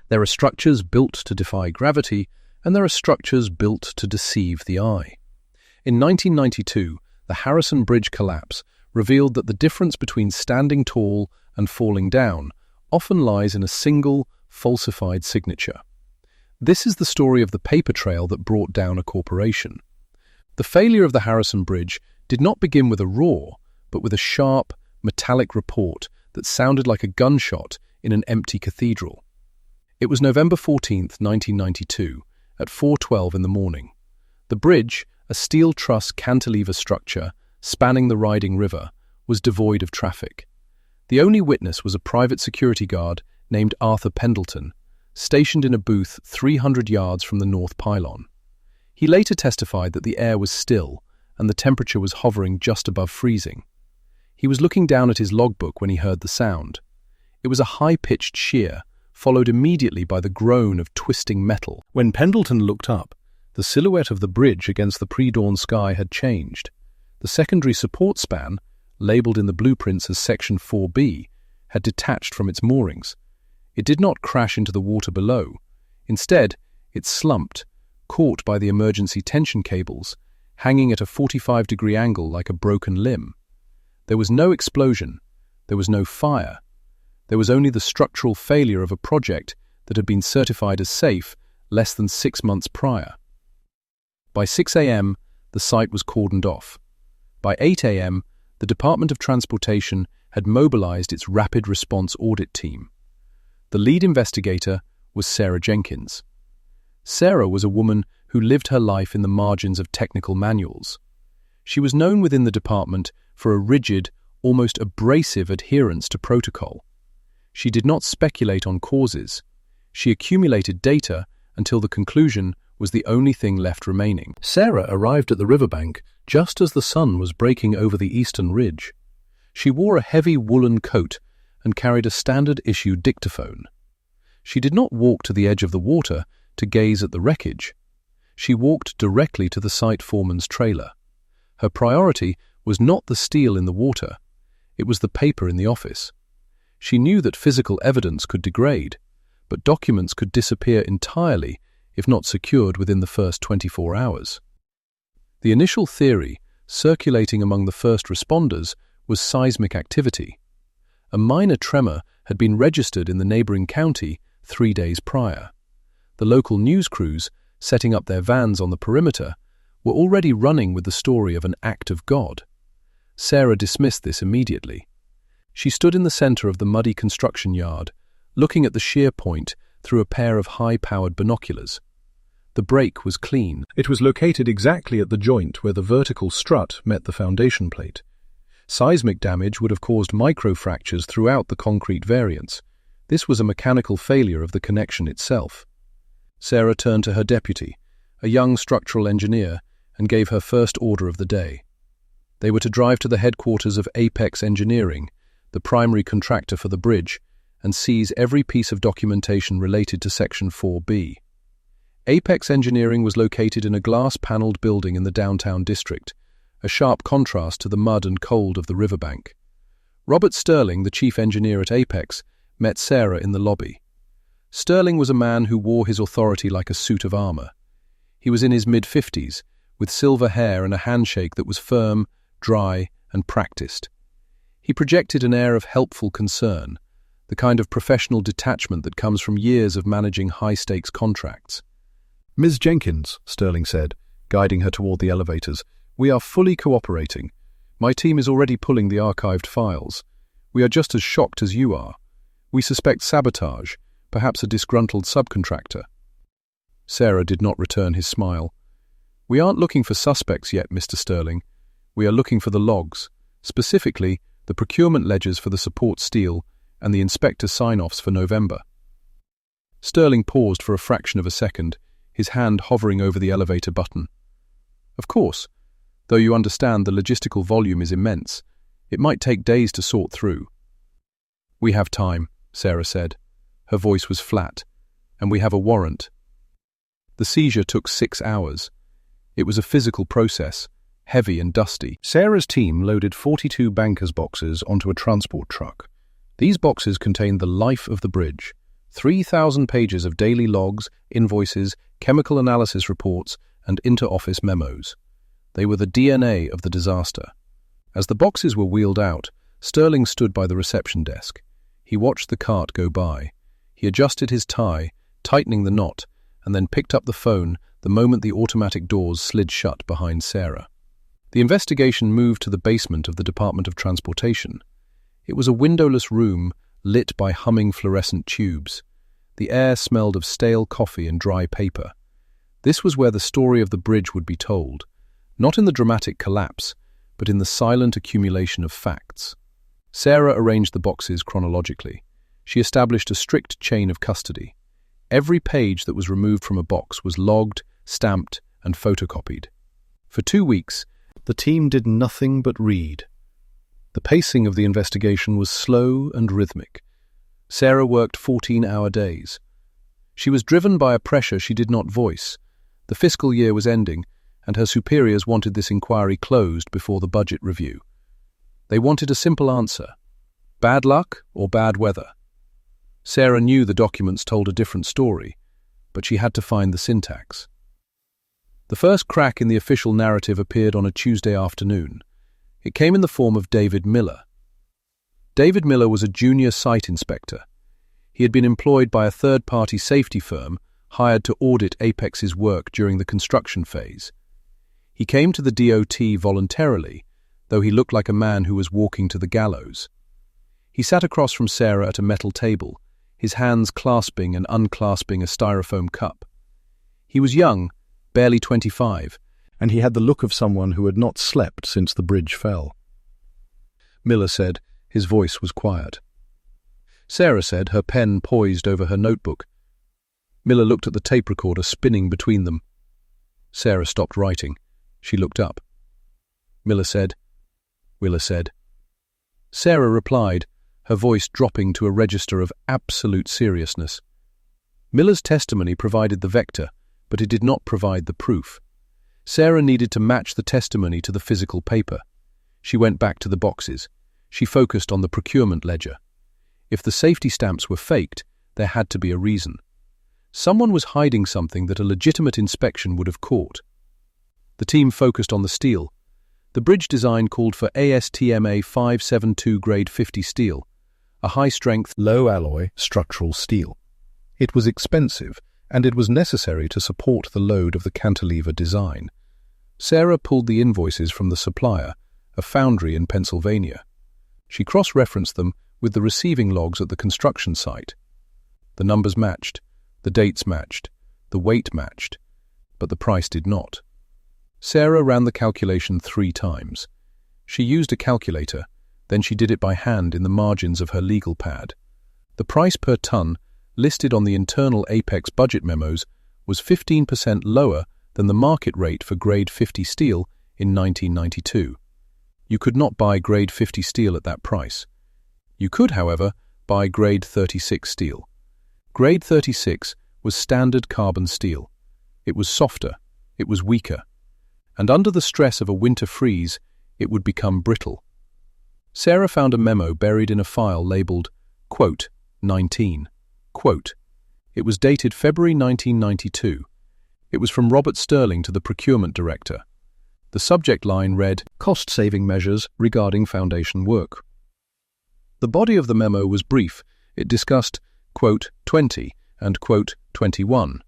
There are structures built to defy gravity, and there are structures built to deceive the eye. In 1992, the Harrison Bridge collapse revealed that the difference between standing tall and falling down often lies in a single, falsified signature. This is the story of the paper trail that brought down a corporation. The failure of the Harrison Bridge did not begin with a roar, but with a sharp, metallic report that sounded like a gunshot in an empty cathedral. It was November 14, 1992, at 4:12 in the morning. The bridge, a steel truss cantilever structure spanning the Riding River, was devoid of traffic. The only witness was a private security guard named Arthur Pendleton, stationed in a booth 300 yards from the north pylon. He later testified that the air was still and the temperature was hovering just above freezing. He was looking down at his logbook when he heard the sound. It was a high-pitched shear, followed immediately by the groan of twisting metal. When Pendleton looked up, the silhouette of the bridge against the pre-dawn sky had changed. The secondary support span, labelled in the blueprints as Section 4B, had detached from its moorings. It did not crash into the water below. Instead, it slumped, caught by the emergency tension cables, hanging at a 45-degree angle like a broken limb. There was no explosion. There was no fire. There was only the structural failure of a project that had been certified as safe less than 6 months prior. By 6 a.m., the site was cordoned off. By 8 a.m., the Department of Transportation had mobilized its rapid response audit team. The lead investigator was Sarah Jenkins. Sarah was a woman who lived her life in the margins of technical manuals. She was known within the department for a rigid, almost abrasive adherence to protocol. She did not speculate on causes. She accumulated data until the conclusion was the only thing left remaining. Sarah arrived at the riverbank just as the sun was breaking over the eastern ridge. She wore a heavy woolen coat and carried a standard-issue dictaphone. She did not walk to the edge of the water to gaze at the wreckage. She walked directly to the site foreman's trailer. Her priority was not the steel in the water. It was the paper in the office. She knew that physical evidence could degrade, but documents could disappear entirely if not secured within the first 24 hours. The initial theory, circulating among the first responders, was seismic activity. A minor tremor had been registered in the neighboring county 3 days prior. The local news crews, setting up their vans on the perimeter, were already running with the story of an act of God. Sarah dismissed this immediately. She stood in the center of the muddy construction yard, looking at the shear point through a pair of high-powered binoculars. The break was clean. It was located exactly at the joint where the vertical strut met the foundation plate. Seismic damage would have caused microfractures throughout the concrete variants. This was a mechanical failure of the connection itself. Sarah turned to her deputy, a young structural engineer, and gave her first order of the day. They were to drive to the headquarters of Apex Engineering, the primary contractor for the bridge, and seize every piece of documentation related to Section 4B. Apex Engineering was located in a glass-paneled building in the downtown district, a sharp contrast to the mud and cold of the riverbank. Robert Sterling, the chief engineer at Apex, met Sarah in the lobby. Sterling was a man who wore his authority like a suit of armor. He was in his mid-50s, with silver hair and a handshake that was firm, dry, and practiced. He projected an air of helpful concern, the kind of professional detachment that comes from years of managing high-stakes contracts. "Ms. Jenkins," Sterling said, guiding her toward the elevators, "we are fully cooperating. My team is already pulling the archived files. We are just as shocked as you are. We suspect sabotage, perhaps a disgruntled subcontractor." Sarah did not return his smile. "We aren't looking for suspects yet, Mr. Sterling. We are looking for the logs, specifically the procurement ledgers for the support steel and the inspector sign-offs for November." Sterling paused for a fraction of a second, his hand hovering over the elevator button. "Of course, though you understand the logistical volume is immense, it might take days to sort through." "We have time," Sarah said. Her voice was flat. "And we have a warrant." The seizure took 6 hours. It was a physical process, heavy and dusty. Sarah's team loaded 42 bankers' boxes onto a transport truck. These boxes contained the life of the bridge, 3,000 pages of daily logs, invoices, chemical analysis reports, and inter-office memos. They were the DNA of the disaster. As the boxes were wheeled out, Sterling stood by the reception desk. He watched the cart go by. He adjusted his tie, tightening the knot, and then picked up the phone the moment the automatic doors slid shut behind Sarah. The investigation moved to the basement of the Department of Transportation. It was a windowless room lit by humming fluorescent tubes. The air smelled of stale coffee and dry paper. This was where the story of the bridge would be told, not in the dramatic collapse, but in the silent accumulation of facts. Sarah arranged the boxes chronologically. She established a strict chain of custody. Every page that was removed from a box was logged, stamped, and photocopied. For 2 weeks, the team did nothing but read. The pacing of the investigation was slow and rhythmic. Sarah worked 14-hour days. She was driven by a pressure she did not voice. The fiscal year was ending, and her superiors wanted this inquiry closed before the budget review. They wanted a simple answer: bad luck or bad weather? Sarah knew the documents told a different story, but she had to find the syntax. The first crack in the official narrative appeared on a Tuesday afternoon. It came in the form of David Miller. David Miller was a junior site inspector. He had been employed by a third-party safety firm hired to audit Apex's work during the construction phase. He came to the DOT voluntarily, though he looked like a man who was walking to the gallows. He sat across from Sarah at a metal table, his hands clasping and unclasping a styrofoam cup. He was young, barely 25, and he had the look of someone who had not slept since the bridge fell. Miller said. His voice was quiet. Sarah said, her pen poised over her notebook. Miller looked at the tape recorder spinning between them. Sarah stopped writing. She looked up. Miller said. Sarah replied, her voice dropping to a register of absolute seriousness. Miller's testimony provided the vector, but it did not provide the proof. Sarah needed to match the testimony to the physical paper. She went back to the boxes. She focused on the procurement ledger. If the safety stamps were faked, there had to be a reason. Someone was hiding something that a legitimate inspection would have caught. The team focused on the steel. The bridge design called for ASTMA 572 grade 50 steel, a high-strength, low-alloy structural steel. It was expensive, and it was necessary to support the load of the cantilever design. Sarah pulled the invoices from the supplier, a foundry in Pennsylvania. She cross-referenced them with the receiving logs at the construction site. The numbers matched, the dates matched, the weight matched, but the price did not. Sarah ran the calculation 3 times. She used a calculator, then she did it by hand in the margins of her legal pad. The price per ton, listed on the internal Apex budget memos, was 15% lower than the market rate for grade 50 steel in 1992. You could not buy grade 50 steel at that price. You could, however, buy grade 36 steel. Grade 36 was standard carbon steel. It was softer, it was weaker, and under the stress of a winter freeze, it would become brittle. Sarah found a memo buried in a file labeled, quote, 19, quote. It was dated February 1992. It was from Robert Sterling to the procurement director. The subject line read, cost-saving measures regarding foundation work. The body of the memo was brief. It discussed, quote, 20 and, quote, 21.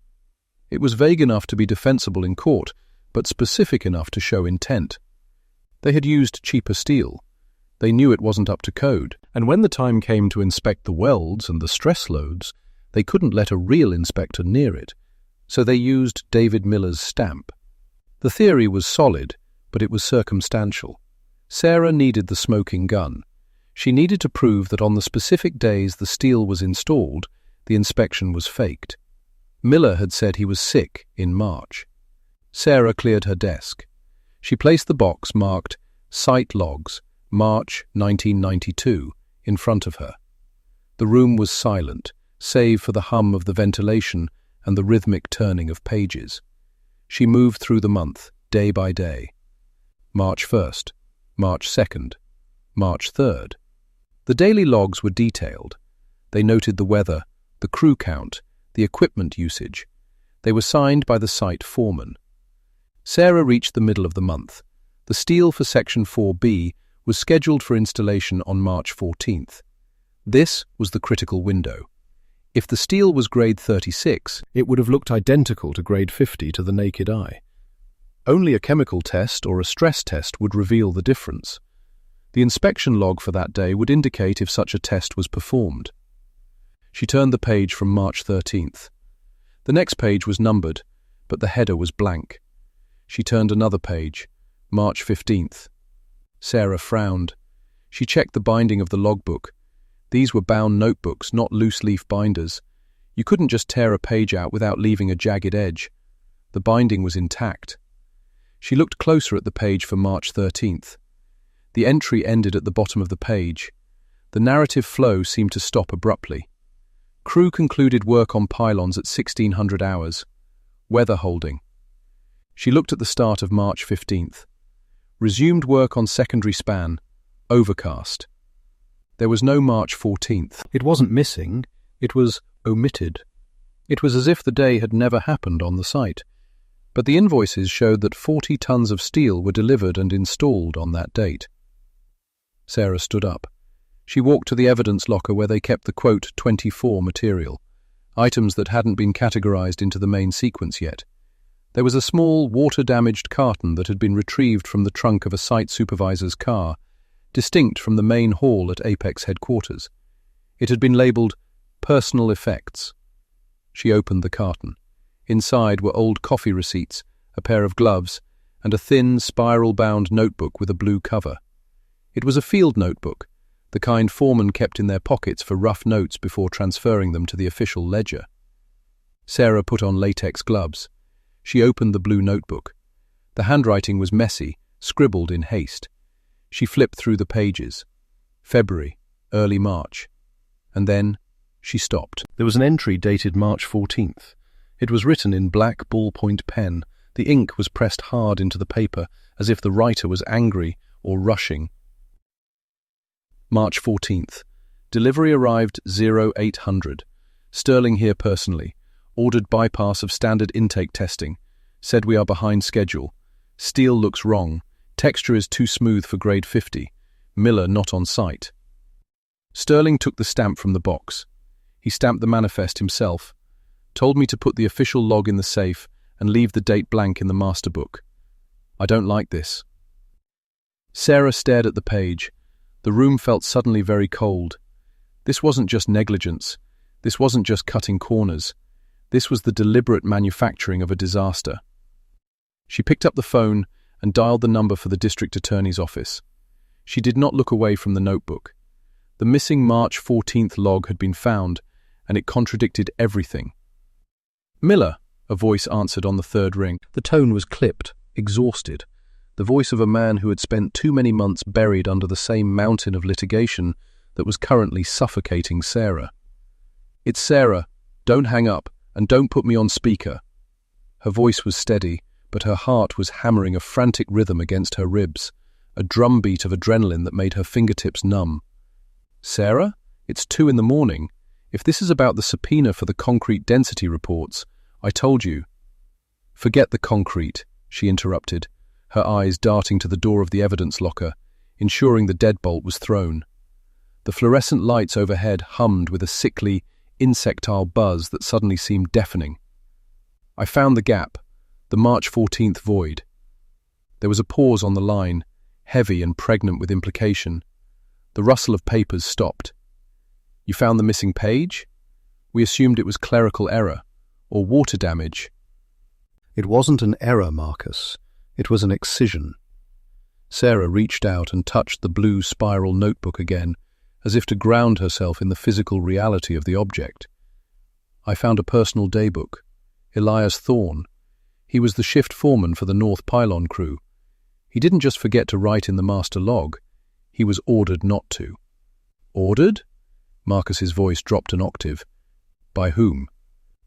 It was vague enough to be defensible in court, but specific enough to show intent. They had used cheaper steel. They knew it wasn't up to code, and when the time came to inspect the welds and the stress loads, they couldn't let a real inspector near it, so they used David Miller's stamp. The theory was solid, but it was circumstantial. Sarah needed the smoking gun. She needed to prove that on the specific days the steel was installed, the inspection was faked. Miller had said he was sick in March. Sarah cleared her desk. She placed the box marked Site Logs, March 1992, in front of her. The room was silent, save for the hum of the ventilation and the rhythmic turning of pages. She moved through the month, day by day. March 1st, March 2nd, March 3rd. The daily logs were detailed. They noted the weather, the crew count, the equipment usage. They were signed by the site foreman. Sarah reached the middle of the month. The steel for Section 4B was scheduled for installation on March 14th. This was the critical window. If the steel was grade 36, it would have looked identical to grade 50 to the naked eye. Only a chemical test or a stress test would reveal the difference. The inspection log for that day would indicate if such a test was performed. She turned the page from March 13th. The next page was numbered, but the header was blank. She turned another page, March 15th. Sarah frowned. She checked the binding of the logbook. These were bound notebooks, not loose-leaf binders. You couldn't just tear a page out without leaving a jagged edge. The binding was intact. She looked closer at the page for March 13th. The entry ended at the bottom of the page. The narrative flow seemed to stop abruptly. Crew concluded work on pylons at 1600 hours. Weather holding. She looked at the start of March 15th. Resumed work on secondary span. Overcast. There was no March 14th. It wasn't missing, it was omitted. It was as if the day had never happened on the site. But the invoices showed that 40 tons of steel were delivered and installed on that date. Sarah stood up. She walked to the evidence locker where they kept the quote 24 material, items that hadn't been categorized into the main sequence yet. There was a small, water-damaged carton that had been retrieved from the trunk of a site supervisor's car, distinct from the main hall at Apex headquarters. It had been labelled Personal Effects. She opened the carton. Inside were old coffee receipts, a pair of gloves, and a thin, spiral-bound notebook with a blue cover. It was a field notebook, the kind foremen kept in their pockets for rough notes before transferring them to the official ledger. Sarah put on latex gloves. She opened the blue notebook. The handwriting was messy, scribbled in haste. She flipped through the pages. February, early March. And then she stopped. There was an entry dated March 14th. It was written in black ballpoint pen. The ink was pressed hard into the paper, as if the writer was angry or rushing. March 14th. Delivery arrived 0800. Sterling here personally. Ordered bypass of standard intake testing. Said we are behind schedule. Steel looks wrong. Texture is too smooth for grade 50. Miller not on site. Sterling took the stamp from the box. He stamped the manifest himself. Told me to put the official log in the safe and leave the date blank in the master book. I don't like this. Sarah stared at the page. The room felt suddenly very cold. This wasn't just negligence. This wasn't just cutting corners. This was the deliberate manufacturing of a disaster. She picked up the phone and dialed the number for the district attorney's office. She did not look away from the notebook. The missing March 14th log had been found, and it contradicted everything. Miller, a voice answered on the third ring. The tone was clipped, exhausted. The voice of a man who had spent too many months buried under the same mountain of litigation that was currently suffocating Sarah. It's Sarah. Don't hang up, and don't put me on speaker. Her voice was steady, but her heart was hammering a frantic rhythm against her ribs, a drumbeat of adrenaline that made her fingertips numb. Sarah? It's 2 a.m. If this is about the subpoena for the concrete density reports, I told you. Forget the concrete, she interrupted, her eyes darting to the door of the evidence locker, ensuring the deadbolt was thrown. The fluorescent lights overhead hummed with a sickly, insectile buzz that suddenly seemed deafening. I found the gap. The March 14th void. There was a pause on the line, heavy and pregnant with implication. The rustle of papers stopped. You found the missing page? We assumed it was clerical error, or water damage. It wasn't an error, Marcus. It was an excision. Sarah reached out and touched the blue spiral notebook again, as if to ground herself in the physical reality of the object. I found a personal daybook. Elias Thorne. He was the shift foreman for the North Pylon crew. He didn't just forget to write in the master log. He was ordered not to. Ordered? Marcus's voice dropped an octave. By whom?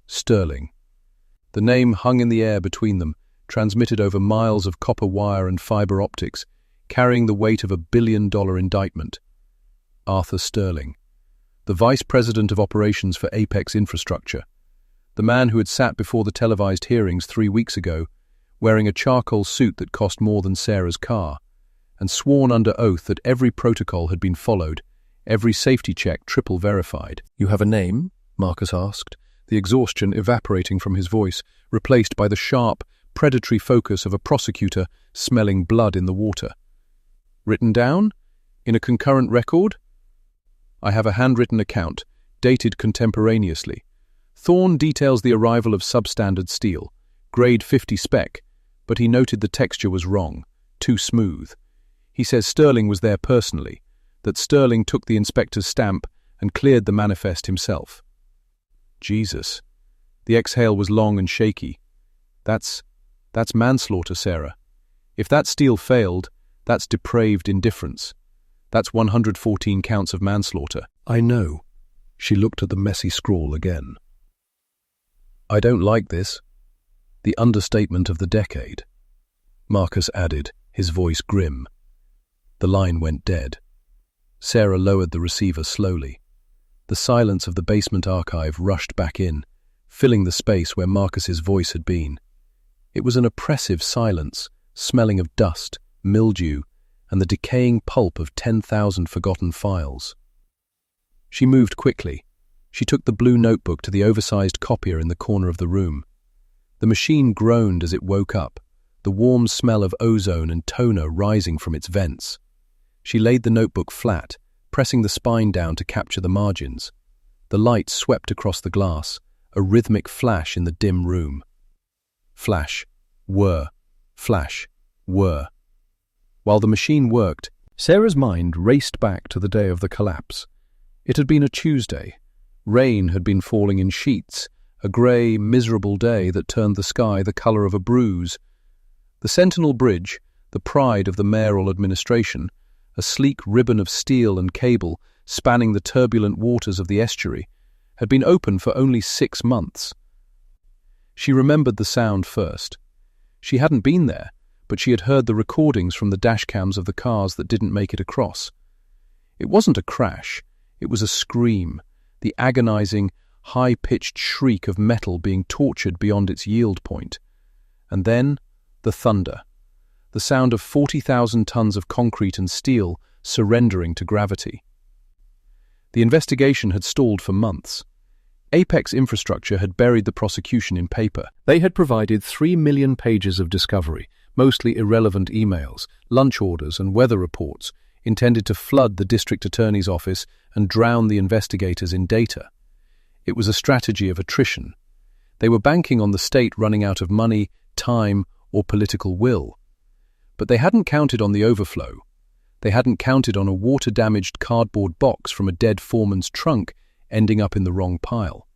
Sterling. The name hung in the air between them, transmitted over miles of copper wire and fiber optics, carrying the weight of $1 billion indictment. Arthur Sterling. the vice president of operations for Apex Infrastructure, the man who had sat before the televised hearings 3 weeks ago, wearing a charcoal suit that cost more than Sarah's car, and sworn under oath that every protocol had been followed, every safety check triple verified. "You have a name?" Marcus asked, the exhaustion evaporating from his voice, replaced by the sharp, predatory focus of a prosecutor smelling blood in the water. "Written down? In a concurrent record?" "I have a handwritten account, dated contemporaneously. Thorne details the arrival of substandard steel, grade 50 spec, but he noted the texture was wrong, too smooth. He says Sterling was there personally, that Sterling took the inspector's stamp and cleared the manifest himself." Jesus. The exhale was long and shaky. That's manslaughter, Sarah. If that steel failed, that's depraved indifference. That's 114 counts of manslaughter. "I know." She looked at the messy scrawl again. "I don't like this. The understatement of the decade." Marcus added, his voice grim. The line went dead. Sarah lowered the receiver slowly. The silence of the basement archive rushed back in, filling the space where Marcus's voice had been. It was an oppressive silence, smelling of dust, mildew, and the decaying pulp of 10,000 forgotten files. She moved quickly. She took the blue notebook to the oversized copier in the corner of the room. The machine groaned as it woke up, the warm smell of ozone and toner rising from its vents. She laid the notebook flat, pressing the spine down to capture the margins. The light swept across the glass, a rhythmic flash in the dim room. Flash, whir, flash, whir. While the machine worked, Sarah's mind raced back to the day of the collapse. It had been a Tuesday. Rain had been falling in sheets, a grey, miserable day that turned the sky the colour of a bruise. The Sentinel Bridge, the pride of the mayoral administration, a sleek ribbon of steel and cable spanning the turbulent waters of the estuary, had been open for only 6 months. She remembered the sound first. She hadn't been there, but she had heard the recordings from the dashcams of the cars that didn't make it across. It wasn't a crash, it was a scream, the agonizing, high-pitched shriek of metal being tortured beyond its yield point. And then, the thunder. The sound of 40,000 tons of concrete and steel surrendering to gravity. The investigation had stalled for months. Apex Infrastructure had buried the prosecution in paper. They had provided 3 million pages of discovery, mostly irrelevant emails, lunch orders and weather reports, intended to flood the district attorney's office and drown the investigators in data. It was a strategy of attrition. They were banking on the state running out of money, time, or political will. But they hadn't counted on the overflow. They hadn't counted on a water-damaged cardboard box from a dead foreman's trunk ending up in the wrong pile.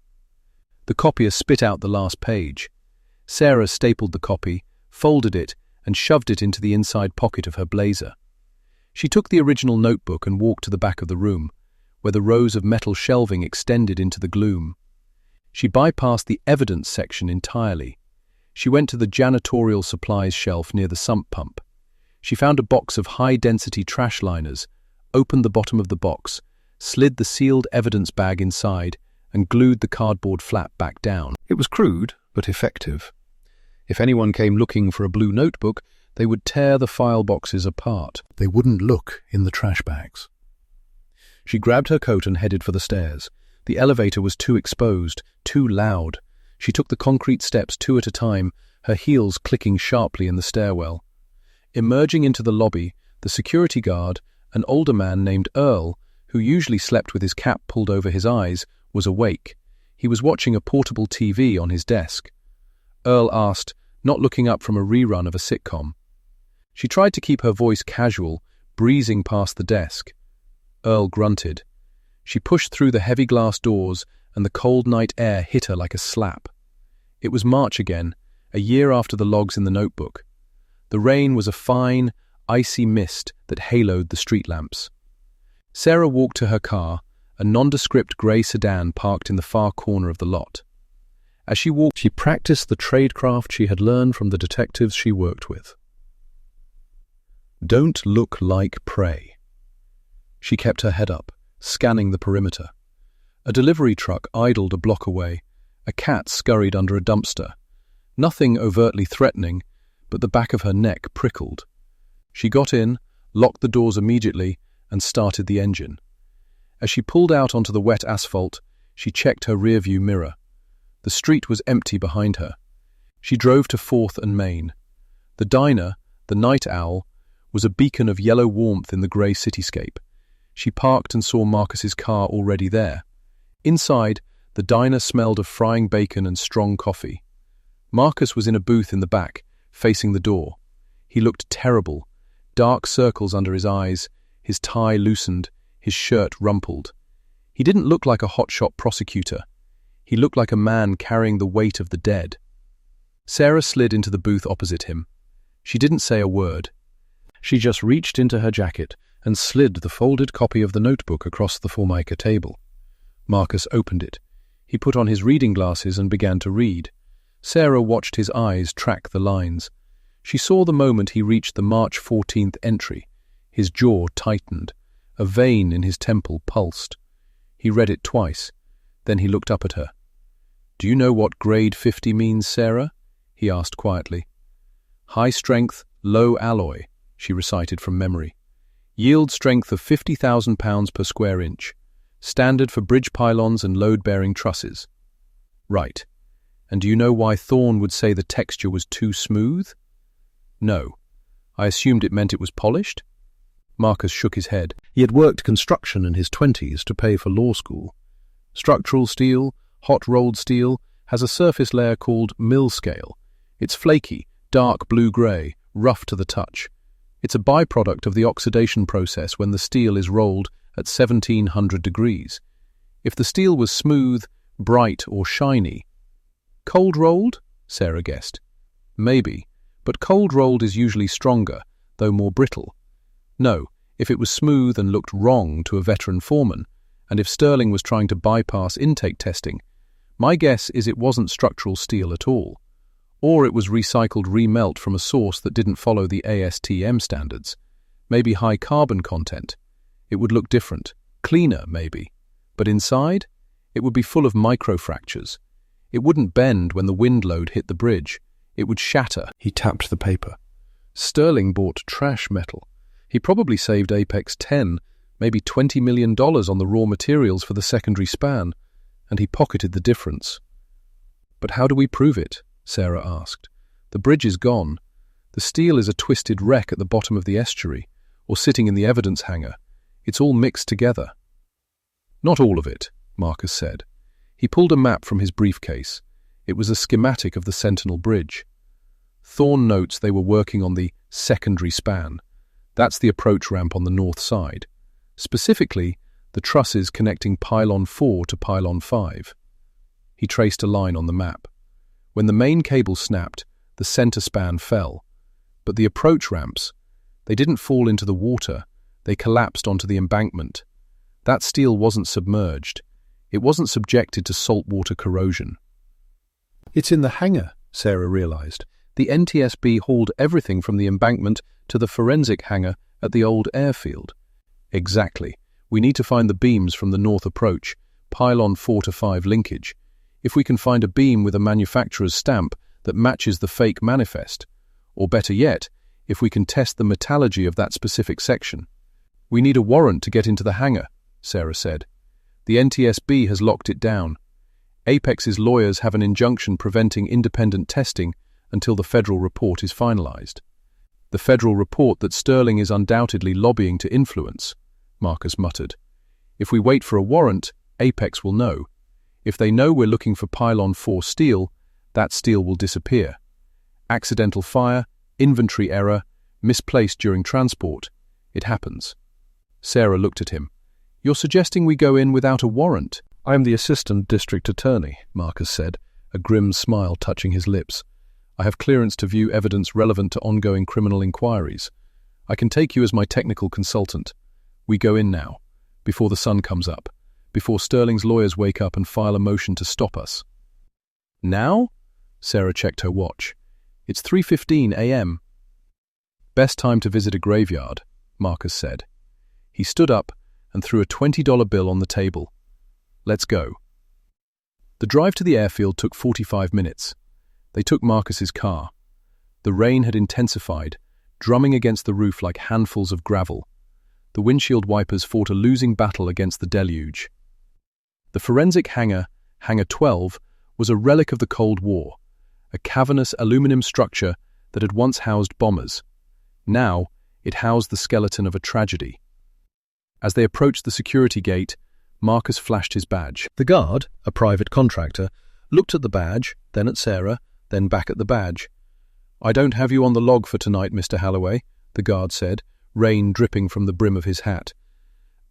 The copier spit out the last page. Sarah stapled the copy, folded it, and shoved it into the inside pocket of her blazer. She took the original notebook and walked to the back of the room, where the rows of metal shelving extended into the gloom. She bypassed the evidence section entirely. She went to the janitorial supplies shelf near the sump pump. She found a box of high-density trash liners, opened the bottom of the box, slid the sealed evidence bag inside, and glued the cardboard flap back down. It was crude, but effective. If anyone came looking for a blue notebook, they would tear the file boxes apart. They wouldn't look in the trash bags. She grabbed her coat and headed for the stairs. The elevator was too exposed, too loud. She took the concrete steps 2 at a time, her heels clicking sharply in the stairwell. Emerging into the lobby, the security guard, an older man named Earl, who usually slept with his cap pulled over his eyes, was awake. He was watching a portable TV on his desk. Earl asked, not looking up from a rerun of a sitcom. She tried to keep her voice casual, breezing past the desk. Earl grunted. She pushed through the heavy glass doors, and the cold night air hit her like a slap. It was March again, a year after the logs in the notebook. The rain was a fine, icy mist that haloed the street lamps. Sarah walked to her car, a nondescript grey sedan parked in the far corner of the lot. As she walked, she practiced the tradecraft she had learned from the detectives she worked with. Don't look like prey. She kept her head up, scanning the perimeter. A delivery truck idled a block away. A cat scurried under a dumpster. Nothing overtly threatening, but the back of her neck prickled. She got in, locked the doors immediately, and started the engine. As she pulled out onto the wet asphalt, she checked her rearview mirror. The street was empty behind her. She drove to 4th and Main. The diner, the Night Owl, was a beacon of yellow warmth in the grey cityscape. She parked and saw Marcus's car already there. Inside, the diner smelled of frying bacon and strong coffee. Marcus was in a booth in the back, facing the door. He looked terrible, dark circles under his eyes, his tie loosened, his shirt rumpled. He didn't look like a hotshot prosecutor. He looked like a man carrying the weight of the dead. Sarah slid into the booth opposite him. She didn't say a word. She just reached into her jacket and slid the folded copy of the notebook across the Formica table. Marcus opened it. He put on his reading glasses and began to read. Sarah watched his eyes track the lines. She saw the moment he reached the March 14th entry. His jaw tightened. A vein in his temple pulsed. He read it twice. Then he looked up at her. "Do you know what grade 50 means, Sarah?" he asked quietly. "High strength, low alloy," she recited from memory. "Yield strength of 50,000 pounds per square inch. Standard for bridge pylons and load-bearing trusses." "Right. And do you know why Thorne would say the texture was too smooth?" "No. I assumed it meant it was polished?" Marcus shook his head. He had worked construction in his 20s to pay for law school. Structural steel, hot-rolled steel, has a surface layer called mill scale. It's flaky, dark blue-grey, rough to the touch. It's a byproduct of the oxidation process when the steel is rolled at 1700 degrees. If the steel was smooth, bright or shiny... "Cold-rolled?" Sarah guessed. "Maybe, but cold-rolled is usually stronger, though more brittle. No, if it was smooth and looked wrong to a veteran foreman, and if Sterling was trying to bypass intake testing, my guess is it wasn't structural steel at all. Or it was recycled remelt from a source that didn't follow the ASTM standards. Maybe high carbon content. It would look different. Cleaner, maybe. But inside, it would be full of microfractures. It wouldn't bend when the wind load hit the bridge. It would shatter." He tapped the paper. "Sterling bought trash metal. He probably saved Apex 10, maybe $20 million on the raw materials for the secondary span, and he pocketed the difference." "But how do we prove it?" Sarah asked. "The bridge is gone. The steel is a twisted wreck at the bottom of the estuary, or sitting in the evidence hangar. It's all mixed together." "Not all of it," Marcus said. He pulled a map from his briefcase. It was a schematic of the Sentinel Bridge. Thorne notes they were working on the secondary span. That's the approach ramp on the north side. Specifically, the trusses connecting pylon 4 to pylon 5. He traced a line on the map. When the main cable snapped, the center span fell. But the approach ramps, they didn't fall into the water, they collapsed onto the embankment. That steel wasn't submerged. It wasn't subjected to saltwater corrosion. "It's in the hangar," Sarah realized. The NTSB hauled everything from the embankment to the forensic hangar at the old airfield. "Exactly. We need to find the beams from the north approach, pylon 4 to 5 linkage. If we can find a beam with a manufacturer's stamp that matches the fake manifest, or better yet, if we can test the metallurgy of that specific section." "We need a warrant to get into the hangar," Sarah said. "The NTSB has locked it down. Apex's lawyers have an injunction preventing independent testing until the federal report is finalized." "The federal report that Sterling is undoubtedly lobbying to influence," Marcus muttered. "If we wait for a warrant, Apex will know. If they know we're looking for pylon 4 steel, that steel will disappear. Accidental fire, inventory error, misplaced during transport. It happens." Sarah looked at him. "You're suggesting we go in without a warrant?" "I am the assistant district attorney," Marcus said, a grim smile touching his lips. "I have clearance to view evidence relevant to ongoing criminal inquiries. I can take you as my technical consultant. We go in now, before the sun comes up, before Sterling's lawyers wake up and file a motion to stop us." "Now?" Sarah checked her watch. "It's 3:15 a.m. "Best time to visit a graveyard," Marcus said. He stood up and threw a $20 bill on the table. Let's go." The drive to the airfield took 45 minutes. They took Marcus's car. The rain had intensified, drumming against the roof like handfuls of gravel. The windshield wipers fought a losing battle against the deluge. The forensic hangar, Hangar 12, was a relic of the Cold War, a cavernous aluminum structure that had once housed bombers. Now, it housed the skeleton of a tragedy. As they approached the security gate, Marcus flashed his badge. The guard, a private contractor, looked at the badge, then at Sarah, then back at the badge. "I don't have you on the log for tonight, Mr. Halloway," the guard said, rain dripping from the brim of his hat.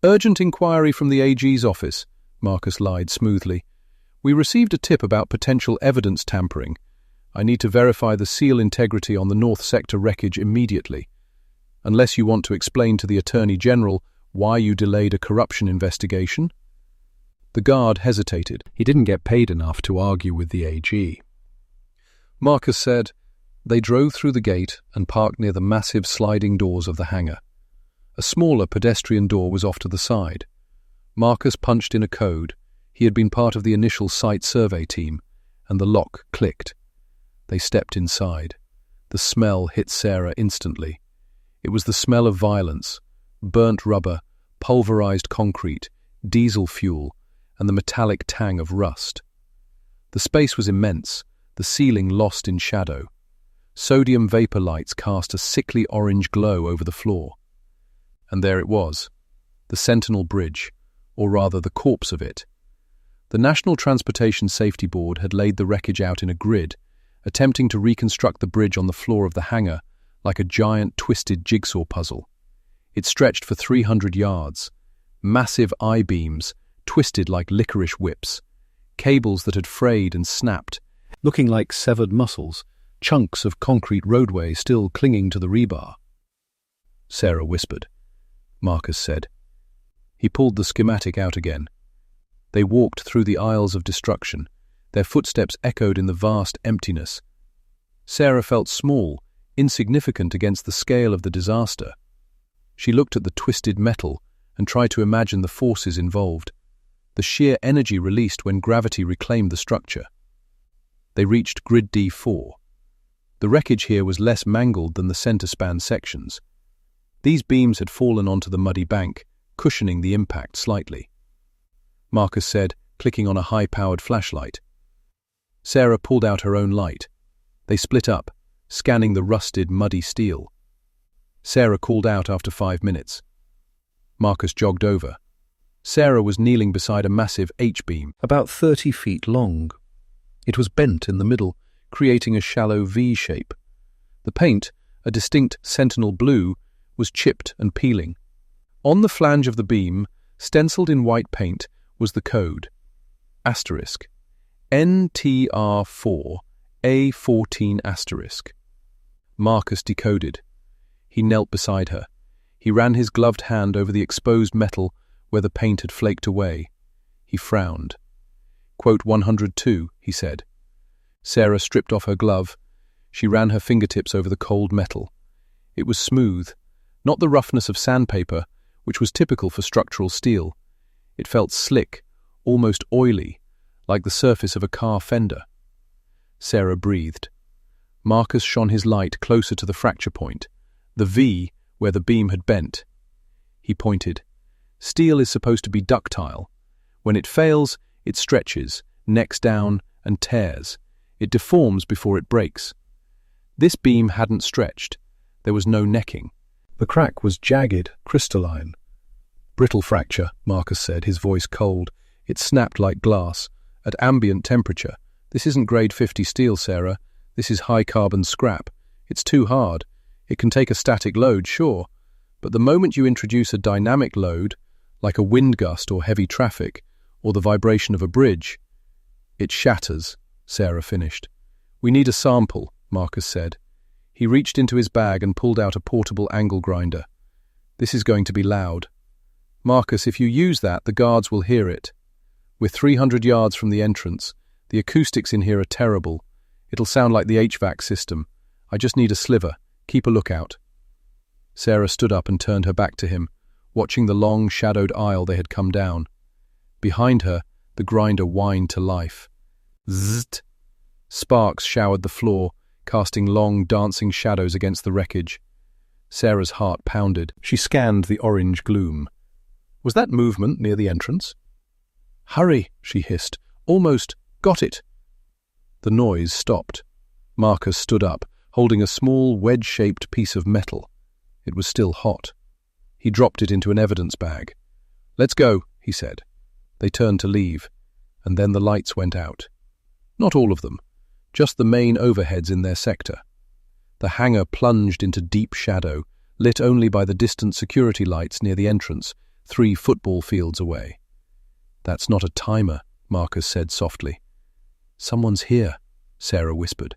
"Urgent inquiry from the AG's office," Marcus lied smoothly. "We received a tip about potential evidence tampering. I need to verify the seal integrity on the North Sector wreckage immediately. Unless you want to explain to the Attorney General why you delayed a corruption investigation?" The guard hesitated. He didn't get paid enough to argue with the AG. Marcus said, They drove through the gate and parked near the massive sliding doors of the hangar. A smaller pedestrian door was off to the side. Marcus punched in a code. He had been part of the initial site survey team, and the lock clicked. They stepped inside. The smell hit Sarah instantly. It was the smell of violence, burnt rubber, pulverized concrete, diesel fuel, and the metallic tang of rust. The space was immense, the ceiling lost in shadow. Sodium vapor lights cast a sickly orange glow over the floor. And there it was, the Sentinel Bridge, or rather the corpse of it. The National Transportation Safety Board had laid the wreckage out in a grid, attempting to reconstruct the bridge on the floor of the hangar like a giant twisted jigsaw puzzle. It stretched for 300 yards. Massive I-beams, twisted like licorice whips. Cables that had frayed and snapped, looking like severed muscles, chunks of concrete roadway still clinging to the rebar. Sarah whispered. Marcus said. He pulled the schematic out again. They walked through the aisles of destruction. Their footsteps echoed in the vast emptiness. Sarah felt small, insignificant against the scale of the disaster. She looked at the twisted metal and tried to imagine the forces involved, the sheer energy released when gravity reclaimed the structure. They reached Grid D4. The wreckage here was less mangled than the center-span sections. These beams had fallen onto the muddy bank, cushioning the impact slightly. Marcus said, clicking on a high-powered flashlight. Sarah pulled out her own light. They split up, scanning the rusted, muddy steel. Sarah called out after 5 minutes. Marcus jogged over. Sarah was kneeling beside a massive H-beam, about 30 feet long. It was bent in the middle, creating a shallow V shape. The paint, a distinct sentinel blue, was chipped and peeling. On the flange of the beam, stenciled in white paint, was the code. Asterisk. NTR4 A14 asterisk. Marcus decoded. He knelt beside her. He ran his gloved hand over the exposed metal where the paint had flaked away. He frowned. Quote 102, he said. Sarah stripped off her glove. She ran her fingertips over the cold metal. It was smooth, not the roughness of sandpaper, which was typical for structural steel. It felt slick, almost oily, like the surface of a car fender. Sarah breathed. Marcus shone his light closer to the fracture point, the V where the beam had bent. He pointed. Steel is supposed to be ductile. When it fails, it stretches, necks down, and tears. It deforms before it breaks. This beam hadn't stretched. There was no necking. The crack was jagged, crystalline. Brittle fracture, Marcus said, his voice cold. It snapped like glass, at ambient temperature. This isn't grade 50 steel, Sarah. This is high-carbon scrap. It's too hard. It can take a static load, sure, but the moment you introduce a dynamic load, like a wind gust or heavy traffic, or the vibration of a bridge, it shatters, Sarah finished. We need a sample, Marcus said. He reached into his bag and pulled out a portable angle grinder. This is going to be loud. Marcus, if you use that, the guards will hear it. We're 300 yards from the entrance. The acoustics in here are terrible. It'll sound like the HVAC system. I just need a sliver. Keep a lookout. Sarah stood up and turned her back to him, watching the long, shadowed aisle they had come down. Behind her, The grinder whined to life. Zzzt! Sparks showered the floor, casting long, dancing shadows against the wreckage. Sarah's heart pounded. She scanned the orange gloom. Was that movement near the entrance? "Hurry," she hissed. "Almost got it." The noise stopped. Marcus stood up, holding a small, wedge-shaped piece of metal. It was still hot. He dropped it into an evidence bag. "Let's go," he said. They turned to leave, and then the lights went out. Not all of them, just the main overheads in their sector. The hangar plunged into deep shadow, lit only by the distant security lights near the entrance, 3 football fields away. "That's not a timer," Marcus said softly. "Someone's here," Sarah whispered.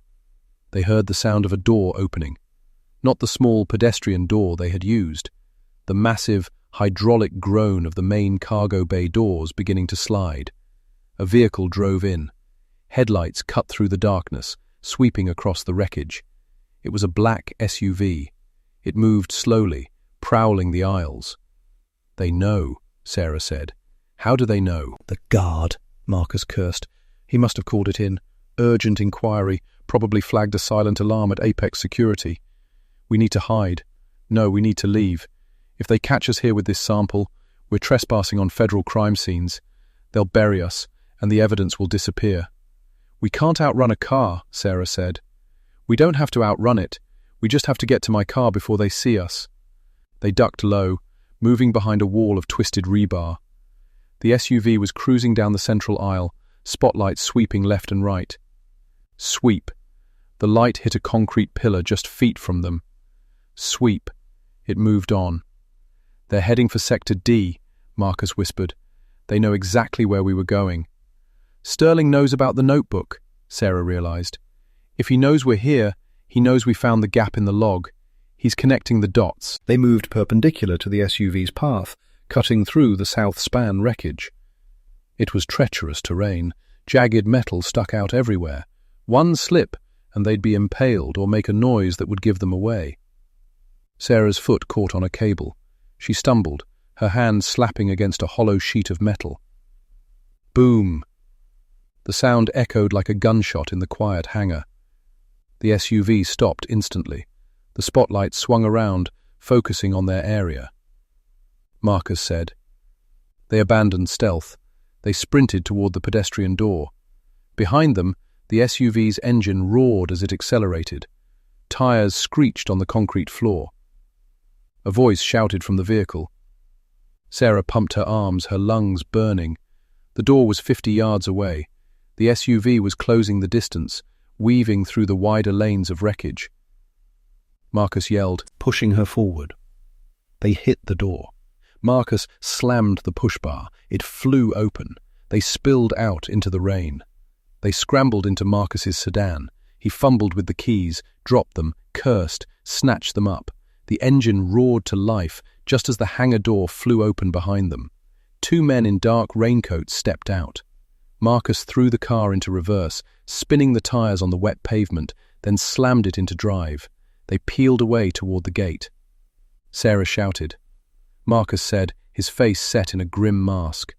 They heard the sound of a door opening. Not the small pedestrian door they had used. The massive, hydraulic groan of the main cargo bay doors beginning to slide. A vehicle drove in. Headlights cut through the darkness, sweeping across the wreckage. It was a black SUV. It moved slowly, prowling the aisles. "They know," Sarah said. "How do they know?" "The guard," Marcus cursed. He must have called it in. Urgent inquiry, probably flagged a silent alarm at Apex Security. "We need to hide. No, we need to leave. If they catch us here with this sample, we're trespassing on federal crime scenes. They'll bury us, and the evidence will disappear." "We can't outrun a car," Sarah said. "We don't have to outrun it. We just have to get to my car before they see us." They ducked low, moving behind a wall of twisted rebar. The SUV was cruising down the central aisle, spotlights sweeping left and right. Sweep. The light hit a concrete pillar just feet from them. Sweep. It moved on. "They're heading for Sector D," Marcus whispered. "They know exactly where we were going." "Sterling knows about the notebook," Sarah realized. "If he knows we're here, he knows we found the gap in the log. He's connecting the dots." They moved perpendicular to the SUV's path, cutting through the south span wreckage. It was treacherous terrain. Jagged metal stuck out everywhere. One slip, and they'd be impaled or make a noise that would give them away. Sarah's foot caught on a cable. She stumbled, her hand slapping against a hollow sheet of metal. Boom! The sound echoed like a gunshot in the quiet hangar. The SUV stopped instantly. The spotlight swung around, focusing on their area. Marcus said. They abandoned stealth. They sprinted toward the pedestrian door. Behind them, the SUV's engine roared as it accelerated. Tires screeched on the concrete floor. A voice shouted from the vehicle. Sarah pumped her arms, her lungs burning. The door was 50 yards away. The SUV was closing the distance, weaving through the wider lanes of wreckage. Marcus yelled, pushing her forward. They hit the door. Marcus slammed the push bar. It flew open. They spilled out into the rain. They scrambled into Marcus's sedan. He fumbled with the keys, dropped them, cursed, snatched them up. The engine roared to life just as the hangar door flew open behind them. 2 men in dark raincoats stepped out. Marcus threw the car into reverse, spinning the tires on the wet pavement, then slammed it into drive. They peeled away toward the gate. Sarah shouted. Marcus said, his face set in a grim mask.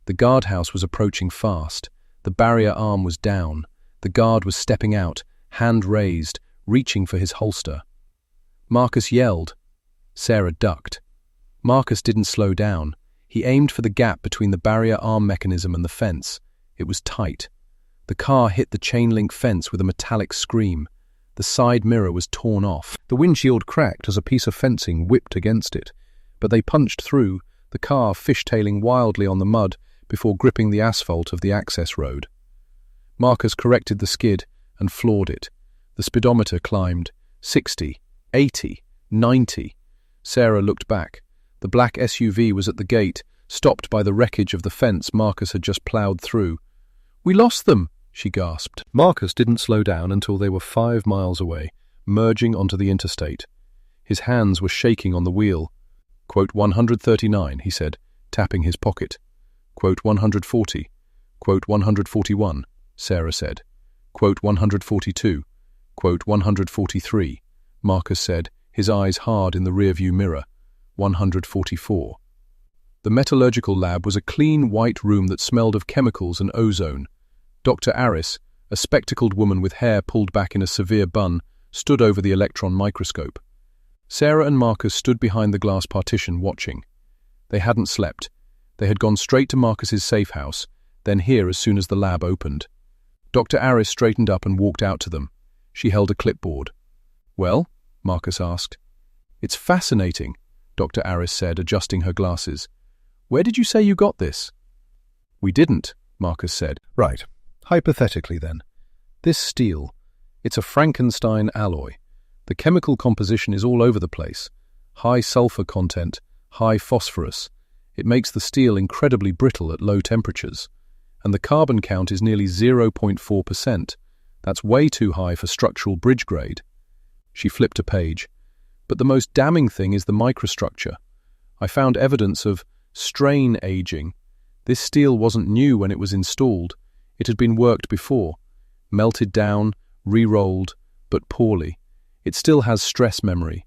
The guardhouse was approaching fast. The barrier arm was down. The guard was stepping out, hand raised, reaching for his holster. Marcus yelled. Sarah ducked. Marcus didn't slow down. He aimed for the gap between the barrier arm mechanism and the fence. It was tight. The car hit the chain-link fence with a metallic scream. The side mirror was torn off. The windshield cracked as a piece of fencing whipped against it. But they punched through, the car fishtailing wildly on the mud before gripping the asphalt of the access road. Marcus corrected the skid and floored it. The speedometer climbed. 60, 80, 90. Sarah looked back. The black SUV was at the gate, stopped by the wreckage of the fence Marcus had just ploughed through. "We lost them," she gasped. Marcus didn't slow down until they were 5 miles away, merging onto the interstate. His hands were shaking on the wheel. Quote 139, he said, tapping his pocket. Quote 140. Quote 141, Sarah said. Quote 142. Quote 143, Marcus said, his eyes hard in the rearview mirror. 144. The metallurgical lab was a clean white room that smelled of chemicals and ozone. Dr. Aris, a spectacled woman with hair pulled back in a severe bun, stood over the electron microscope. Sarah and Marcus stood behind the glass partition watching. They hadn't slept. They had gone straight to Marcus's safe house, then here as soon as the lab opened. Dr. Aris straightened up and walked out to them. She held a clipboard. "Well?" Marcus asked. "It's fascinating," Dr. Aris said, adjusting her glasses. "Where did you say you got this?" "We didn't," Marcus said. "Right. Hypothetically then. This steel, it's a Frankenstein alloy. The chemical composition is all over the place. High sulfur content, high phosphorus. It makes the steel incredibly brittle at low temperatures. And the carbon count is nearly 0.4%. That's way too high for structural bridge grade." She flipped a page. "But the most damning thing is the microstructure. I found evidence of strain aging. This steel wasn't new when it was installed. It had been worked before, melted down, re-rolled, but poorly. It still has stress memory."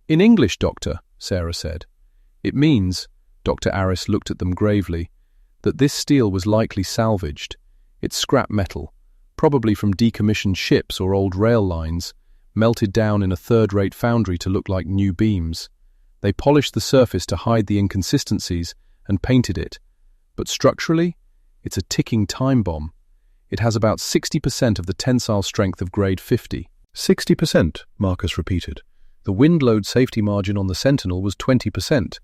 "In English, Doctor," Sarah said. "It means," Dr. Aris looked at them gravely, "that this steel was likely salvaged. It's scrap metal, probably from decommissioned ships or old rail lines, melted down in a third-rate foundry to look like new beams. They polished the surface to hide the inconsistencies and painted it. But structurally, it's a ticking time bomb. It has about 60% of the tensile strength of grade 50. 60%, Marcus repeated. The wind load safety margin on the Sentinel was 20%.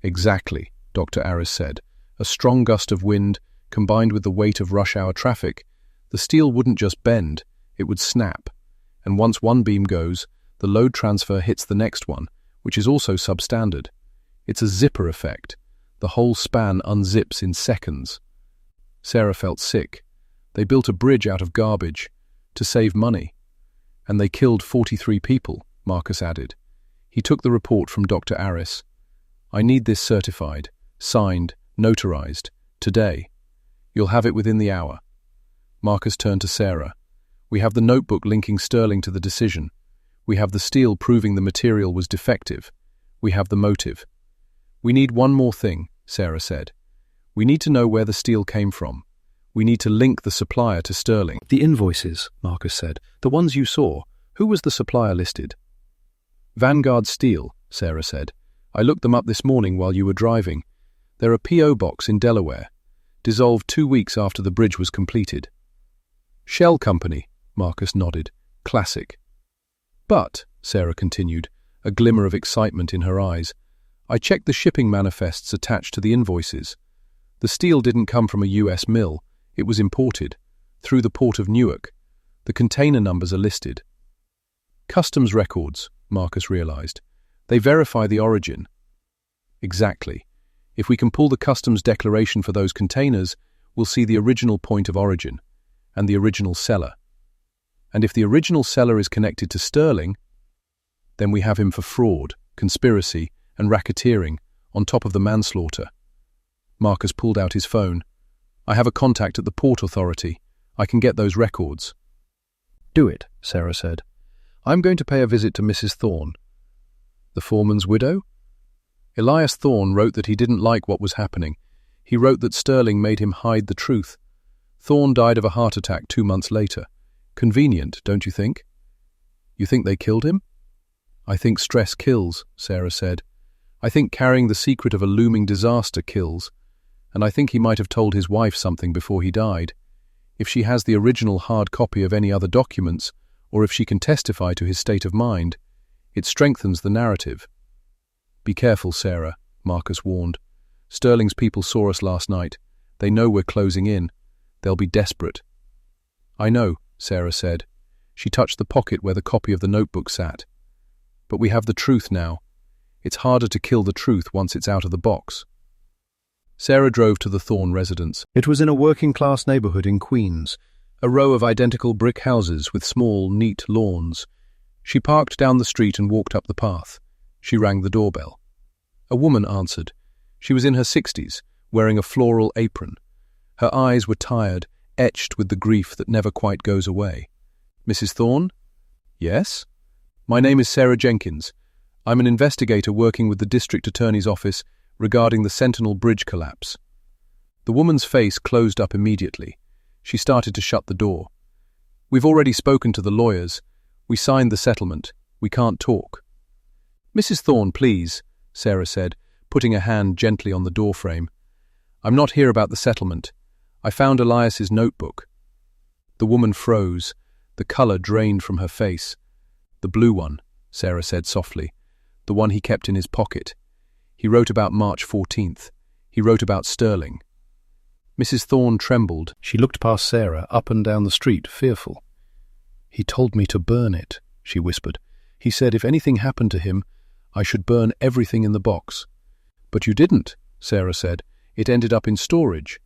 "Exactly," Dr. Aris said. "A strong gust of wind, combined with the weight of rush-hour traffic, the steel wouldn't just bend, it would snap. And once one beam goes, the load transfer hits the next one, which is also substandard. It's a zipper effect. The whole span unzips in seconds." Sarah felt sick. They built a bridge out of garbage, to save money. "And they killed 43 people," Marcus added. He took the report from Dr. Aris. "I need this certified, signed, notarized, today. You'll have it within the hour." Marcus turned to Sarah. "We have the notebook linking Sterling to the decision. We have the steel proving the material was defective. We have the motive. We need one more thing," Sarah said. "We need to know where the steel came from. We need to link the supplier to Sterling." "The invoices," Marcus said. "The ones you saw. Who was the supplier listed?" "Vanguard Steel," Sarah said. "I looked them up this morning while you were driving. They're a P.O. box in Delaware. Dissolved 2 weeks after the bridge was completed." "Shell Company," Marcus nodded. "Classic." "But," Sarah continued, a glimmer of excitement in her eyes, "I checked the shipping manifests attached to the invoices. The steel didn't come from a U.S. mill. It was imported, through the port of Newark. The container numbers are listed." "Customs records," Marcus realized. "They verify the origin." "Exactly. If we can pull the customs declaration for those containers, we'll see the original point of origin, and the original seller. And if the original seller is connected to Sterling, then we have him for fraud, conspiracy, and racketeering, on top of the manslaughter." Marcus pulled out his phone. "I have a contact at the Port Authority. I can get those records." "Do it," Sarah said. "I'm going to pay a visit to Mrs. Thorne." "The foreman's widow?" "Elias Thorne wrote that he didn't like what was happening. He wrote that Sterling made him hide the truth. Thorne died of a heart attack 2 months later. Convenient, don't you think?" "You think they killed him?" "I think stress kills," Sarah said. "I think carrying the secret of a looming disaster kills. And I think he might have told his wife something before he died. If she has the original hard copy of any other documents, or if she can testify to his state of mind, it strengthens the narrative." "Be careful, Sarah," Marcus warned. "Sterling's people saw us last night. They know we're closing in. They'll be desperate." "I know," Sarah said. She touched the pocket where the copy of the notebook sat. "But we have the truth now. It's harder to kill the truth once it's out of the box." Sarah drove to the Thorne residence. It was in a working-class neighborhood in Queens, a row of identical brick houses with small, neat lawns. She parked down the street and walked up the path. She rang the doorbell. A woman answered. She was in her 60s, wearing a floral apron. Her eyes were tired, etched with the grief that never quite goes away. "Mrs. Thorne?" "Yes?" "My name is Sarah Jenkins. I'm an investigator working with the district attorney's office regarding the Sentinel Bridge collapse. The woman's face closed up immediately. She started to shut the door. "We've already spoken to the lawyers. We signed the settlement. We can't talk." "Mrs. Thorne, please," Sarah said, putting a hand gently on the doorframe. "I'm not here about the settlement. I found Elias's notebook." The woman froze. The colour drained from her face. "The blue one," Sarah said softly. "The one he kept in his pocket. He wrote about March 14th. He wrote about Sterling." Mrs. Thorne trembled. She looked past Sarah, up and down the street, fearful. "He told me to burn it," she whispered. "He said if anything happened to him, I should burn everything in the box." "But you didn't," Sarah said. "It ended up in storage."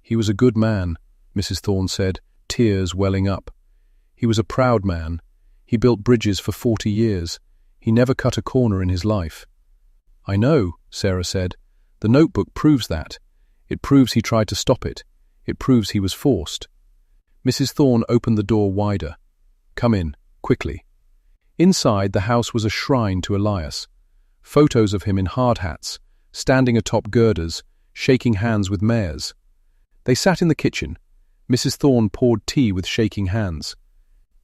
"He was a good man," Mrs. Thorne said, tears welling up. "He was a proud man. He built bridges for 40 years. He never cut a corner in his life." "I know," Sarah said. "The notebook proves that. It proves he tried to stop it. It proves he was forced." Mrs. Thorne opened the door wider. "Come in, quickly." Inside, the house was a shrine to Elias. Photos of him in hard hats, standing atop girders, shaking hands with mayors. They sat in the kitchen. Mrs. Thorne poured tea with shaking hands.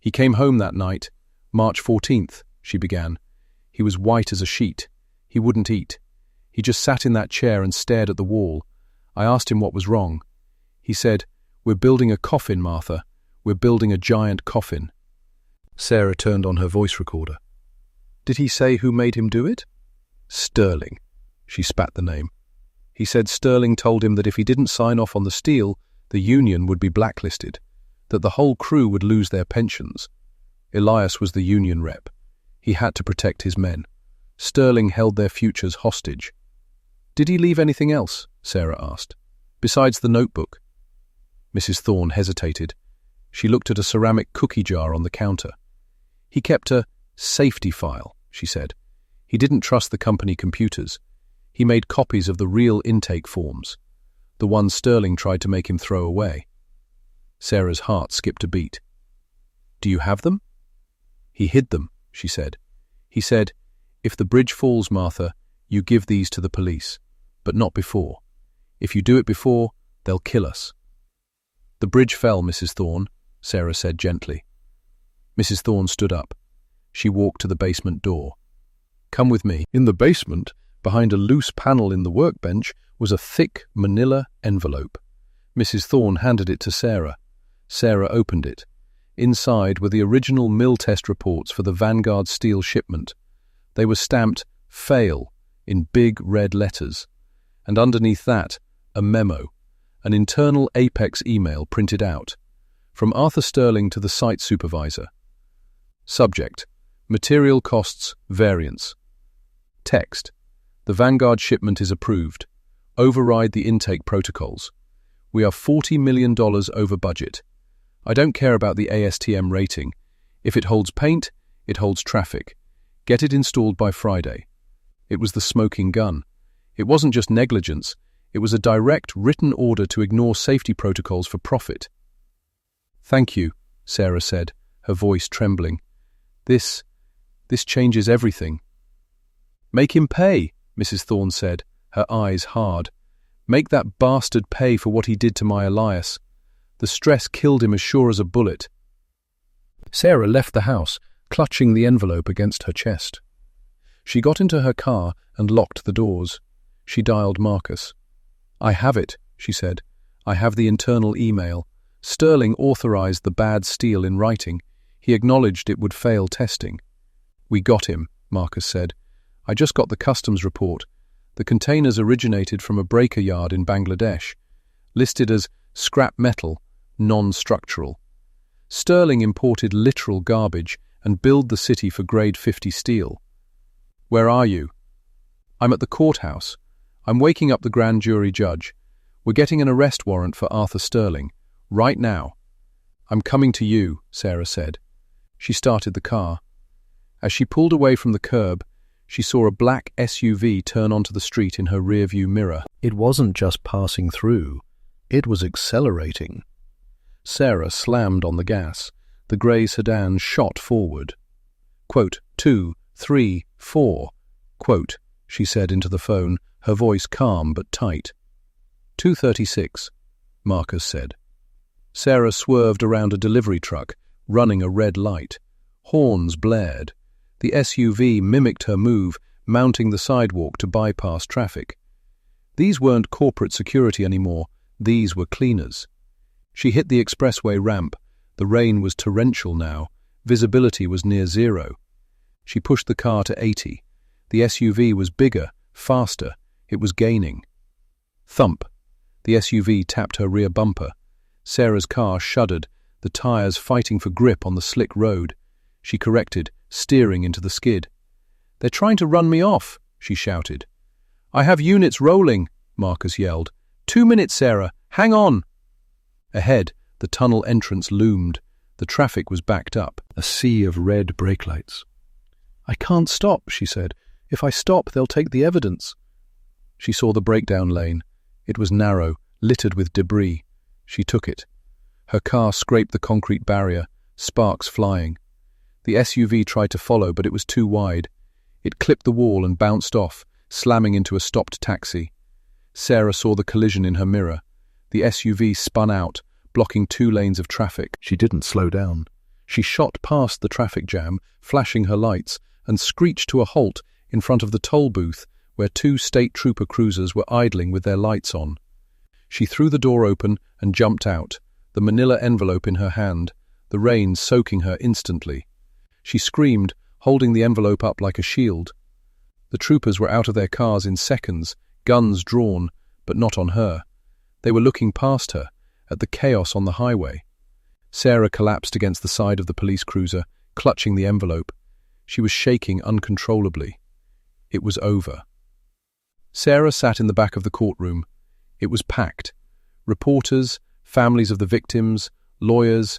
"He came home that night, March 14th, she began. "He was white as a sheet. He wouldn't eat. He just sat in that chair and stared at the wall. I asked him what was wrong. He said, 'We're building a coffin, Martha. We're building a giant coffin.'" Sarah turned on her voice recorder. "Did he say who made him do it?" "Sterling." She spat the name. "He said Sterling told him that if he didn't sign off on the steel, the union would be blacklisted, that the whole crew would lose their pensions. Elias was the union rep. He had to protect his men. Sterling held their futures hostage." "Did he leave anything else?" Sarah asked. "Besides the notebook?" Mrs. Thorne hesitated. She looked at a ceramic cookie jar on the counter. "He kept a safety file," she said. "He didn't trust the company computers. He made copies of the real intake forms, the ones Sterling tried to make him throw away." Sarah's heart skipped a beat. "Do you have them?" "He hid them," she said. "He said, 'If the bridge falls, Martha, you give these to the police, but not before. If you do it before, they'll kill us.'" "The bridge fell, Mrs. Thorne," Sarah said gently. Mrs. Thorne stood up. She walked to the basement door. "Come with me." In the basement, behind a loose panel in the workbench, was a thick manila envelope. Mrs. Thorne handed it to Sarah. Sarah opened it. Inside were the original mill test reports for the Vanguard steel shipment. They were stamped "Fail" in big red letters. And underneath that, a memo, an internal Apex email printed out. From Arthur Sterling to the site supervisor. Subject: Material costs variance. Text: The Vanguard shipment is approved. Override the intake protocols. We are $40 million over budget. I don't care about the ASTM rating. If it holds paint, it holds traffic. Get it installed by Friday. It was the smoking gun. It wasn't just negligence. It was a direct written order to ignore safety protocols for profit. "Thank you," Sarah said, her voice trembling. This changes everything." "Make him pay," Mrs. Thorne said, her eyes hard. "Make that bastard pay for what he did to my Elias. The stress killed him as sure as a bullet." Sarah left the house, clutching the envelope against her chest. She got into her car and locked the doors. She dialed Marcus. "I have it," she said. "I have the internal email. Sterling authorized the bad steel in writing. He acknowledged it would fail testing." "We got him," Marcus said. "I just got the customs report. The containers originated from a breaker yard in Bangladesh, listed as scrap metal, non-structural. Sterling imported literal garbage and billed the city for grade 50 steel." "Where are you?" "I'm at the courthouse. I'm waking up the grand jury judge. We're getting an arrest warrant for Arthur Sterling. Right now." "I'm coming to you," Sarah said. She started the car. As she pulled away from the curb, she saw a black SUV turn onto the street in her rearview mirror. It wasn't just passing through. It was accelerating. Sarah slammed on the gas. The grey sedan shot forward. "Quote, 2, 3, 4. Quote," she said into the phone, her voice calm but tight. 2:36, Marcus said. Sarah swerved around a delivery truck, running a red light. Horns blared. The SUV mimicked her move, mounting the sidewalk to bypass traffic. These weren't corporate security anymore, these were cleaners. She hit the expressway ramp. The rain was torrential now. Visibility was near zero. She pushed the car to 80. The SUV was bigger, faster. It was gaining. Thump. The SUV tapped her rear bumper. Sarah's car shuddered, the tires fighting for grip on the slick road. She corrected, steering into the skid. "They're trying to run me off," she shouted. "I have units rolling," Marcus yelled. 2 minutes, Sarah. Hang on." Ahead, the tunnel entrance loomed. The traffic was backed up, a sea of red brake lights. "I can't stop," she said. "If I stop, they'll take the evidence." She saw the breakdown lane. It was narrow, littered with debris. She took it. Her car scraped the concrete barrier, sparks flying. The SUV tried to follow, but it was too wide. It clipped the wall and bounced off, slamming into a stopped taxi. Sarah saw the collision in her mirror. The SUV spun out, blocking 2 lanes of traffic. She didn't slow down. She shot past the traffic jam, flashing her lights, and screeched to a halt in front of the toll booth where 2 state trooper cruisers were idling with their lights on. She threw the door open and jumped out, the manila envelope in her hand, the rain soaking her instantly. She screamed, holding the envelope up like a shield. The troopers were out of their cars in seconds, guns drawn, but not on her. They were looking past her, at the chaos on the highway. Sarah collapsed against the side of the police cruiser, clutching the envelope. She was shaking uncontrollably. It was over. Sarah sat in the back of the courtroom. It was packed. Reporters, families of the victims, lawyers.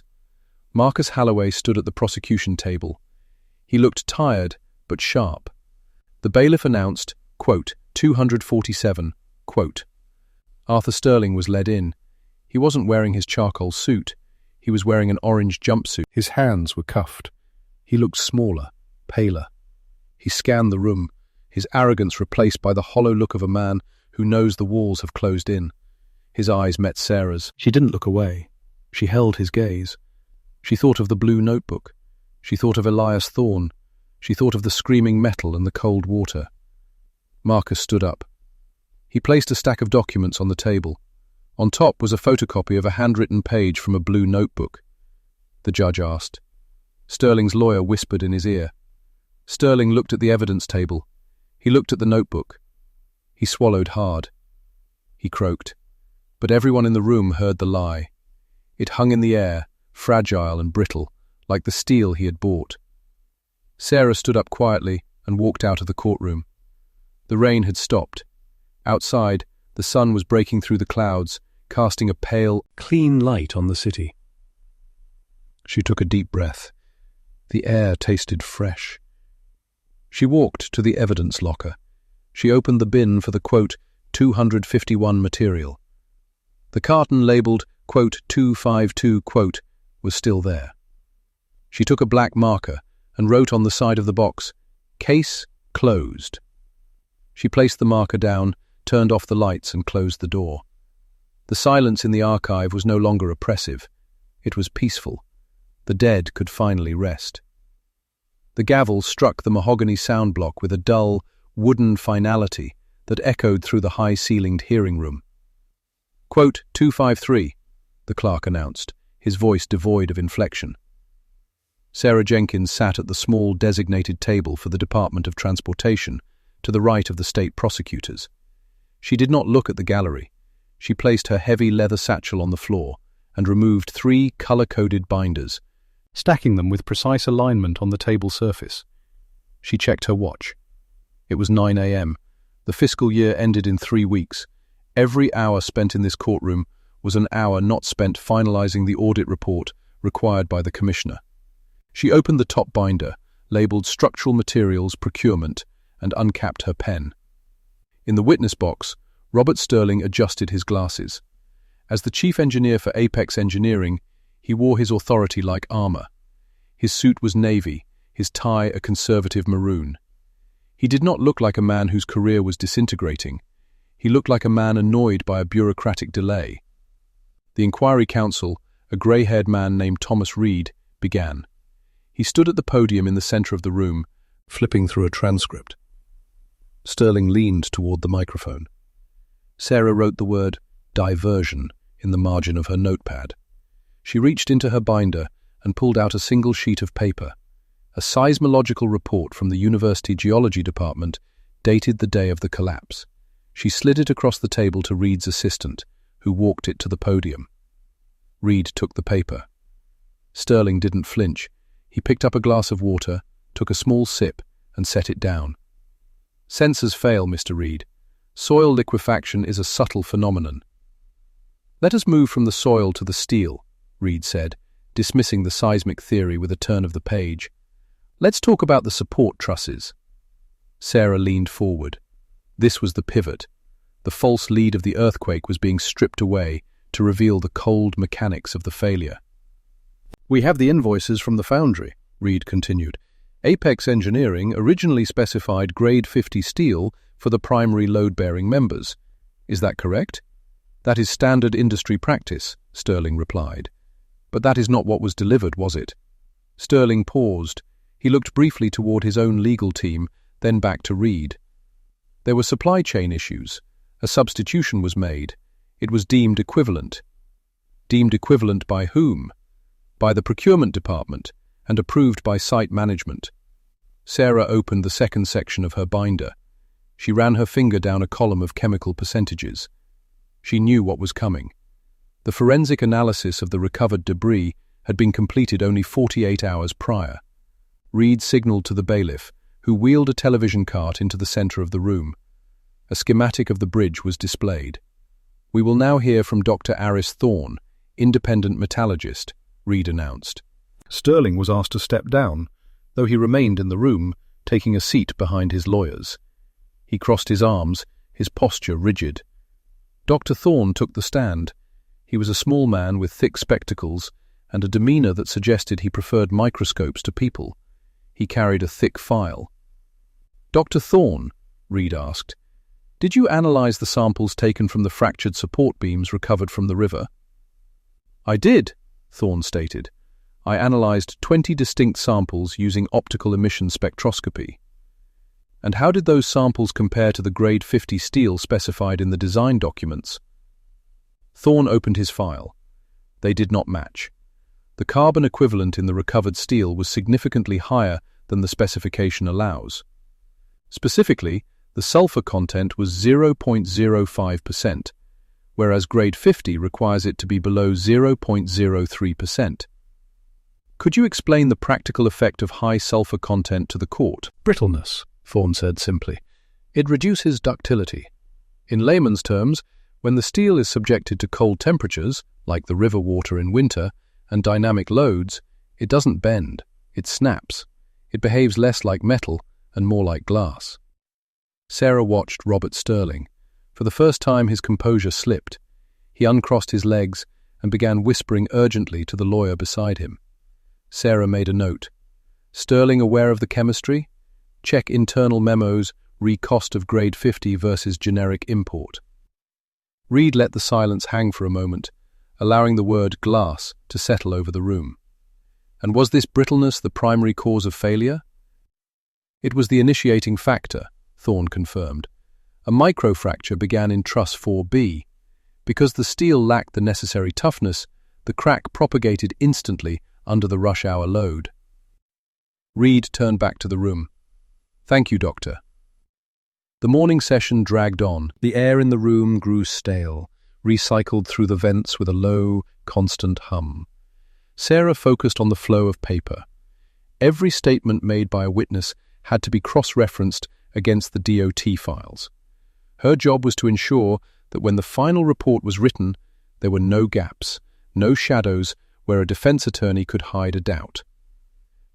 Marcus Halloway stood at the prosecution table. He looked tired, but sharp. The bailiff announced, quote, 247, quote. Arthur Sterling was led in. He wasn't wearing his charcoal suit. He was wearing an orange jumpsuit. His hands were cuffed. He looked smaller, paler. He scanned the room, his arrogance replaced by the hollow look of a man who knows the walls have closed in. His eyes met Sarah's. She didn't look away. She held his gaze. She thought of the blue notebook. She thought of Elias Thorne. She thought of the screaming metal and the cold water. Marcus stood up. He placed a stack of documents on the table. On top was a photocopy of a handwritten page from a blue notebook. The judge asked. Sterling's lawyer whispered in his ear. Sterling looked at the evidence table. He looked at the notebook. He swallowed hard. He croaked. But everyone in the room heard the lie. It hung in the air, fragile and brittle, like the steel he had bought. Sarah stood up quietly and walked out of the courtroom. The rain had stopped. Outside, the sun was breaking through the clouds, casting a pale, clean light on the city. She took a deep breath. The air tasted fresh. She walked to the evidence locker. She opened the bin for the, quote, 251 material. The carton labelled, quote, 252, quote, was still there. She took a black marker and wrote on the side of the box, Case closed. She placed the marker down, turned off the lights and closed the door. The silence in the archive was no longer oppressive. It was peaceful. The dead could finally rest. The gavel struck the mahogany sound block with a dull, wooden finality that echoed through the high-ceilinged hearing room. Quote, 253, the clerk announced, his voice devoid of inflection. Sarah Jenkins sat at the small designated table for the Department of Transportation, to the right of the state prosecutors. She did not look at the gallery. She placed her heavy leather satchel on the floor and removed 3 color-coded binders, stacking them with precise alignment on the table surface. She checked her watch. It was 9 a.m. The fiscal year ended in 3 weeks. Every hour spent in this courtroom was an hour not spent finalizing the audit report required by the commissioner. She opened the top binder, labeled Structural Materials Procurement, and uncapped her pen. In the witness box, Robert Sterling adjusted his glasses. As the chief engineer for Apex Engineering, he wore his authority like armor. His suit was navy, his tie a conservative maroon. He did not look like a man whose career was disintegrating. He looked like a man annoyed by a bureaucratic delay. The Inquiry Counsel, a grey-haired man named Thomas Reed, began. He stood at the podium in the centre of the room, flipping through a transcript. Sterling leaned toward the microphone. Sarah wrote the word diversion in the margin of her notepad. She reached into her binder and pulled out a single sheet of paper. A seismological report from the University Geology Department dated the day of the collapse. She slid it across the table to Reed's assistant, who walked it to the podium. Reed took the paper. Sterling didn't flinch. He picked up a glass of water, took a small sip, and set it down. Sensors fail, Mr. Reed. Soil liquefaction is a subtle phenomenon. Let us move from the soil to the steel, Reed said, dismissing the seismic theory with a turn of the page. Let's talk about the support trusses. Sarah leaned forward. This was the pivot. The false lead of the earthquake was being stripped away to reveal the cold mechanics of the failure. We have the invoices from the foundry, Reed continued. Apex Engineering originally specified grade 50 steel for the primary load-bearing members. Is that correct? That is standard industry practice, Sterling replied. But that is not what was delivered, was it? Sterling paused. He looked briefly toward his own legal team, then back to Reed. There were supply chain issues. A substitution was made. It was deemed equivalent. Deemed equivalent by whom? By the procurement department, and approved by site management. Sarah opened the second section of her binder. She ran her finger down a column of chemical percentages. She knew what was coming. The forensic analysis of the recovered debris had been completed only 48 hours prior. Reed signaled to the bailiff, who wheeled a television cart into the center of the room. A schematic of the bridge was displayed. We will now hear from Dr. Aris Thorne, independent metallurgist, Reed announced. Sterling was asked to step down, though he remained in the room, taking a seat behind his lawyers. He crossed his arms, his posture rigid. Dr. Thorne took the stand. He was a small man with thick spectacles and a demeanor that suggested he preferred microscopes to people. He carried a thick file. Dr. Thorne, Reed asked, did you analyze the samples taken from the fractured support beams recovered from the river? I did, Thorne stated. I analyzed 20 distinct samples using optical emission spectroscopy. And how did those samples compare to the grade 50 steel specified in the design documents? Thorne opened his file. They did not match. The carbon equivalent in the recovered steel was significantly higher than the specification allows. Specifically, the sulfur content was 0.05%, whereas grade 50 requires it to be below 0.03%. Could you explain the practical effect of high sulfur content to the court? Brittleness, Thorne said simply. It reduces ductility. In layman's terms, when the steel is subjected to cold temperatures, like the river water in winter, and dynamic loads, it doesn't bend, it snaps. It behaves less like metal and more like glass. Sarah watched Robert Sterling. For the first time his composure slipped. He uncrossed his legs and began whispering urgently to the lawyer beside him. Sarah made a note. Sterling aware of the chemistry? Check internal memos, re-cost of grade 50 versus generic import. Reed let the silence hang for a moment, allowing the word glass to settle over the room. And was this brittleness the primary cause of failure? It was the initiating factor, Thorne confirmed. A microfracture began in truss 4B. Because the steel lacked the necessary toughness, the crack propagated instantly under the rush-hour load. Reed turned back to the room. Thank you, Doctor. The morning session dragged on. The air in the room grew stale, recycled through the vents with a low, constant hum. Sarah focused on the flow of paper. Every statement made by a witness had to be cross-referenced against the DOT files. Her job was to ensure that when the final report was written, there were no gaps, no shadows where a defense attorney could hide a doubt.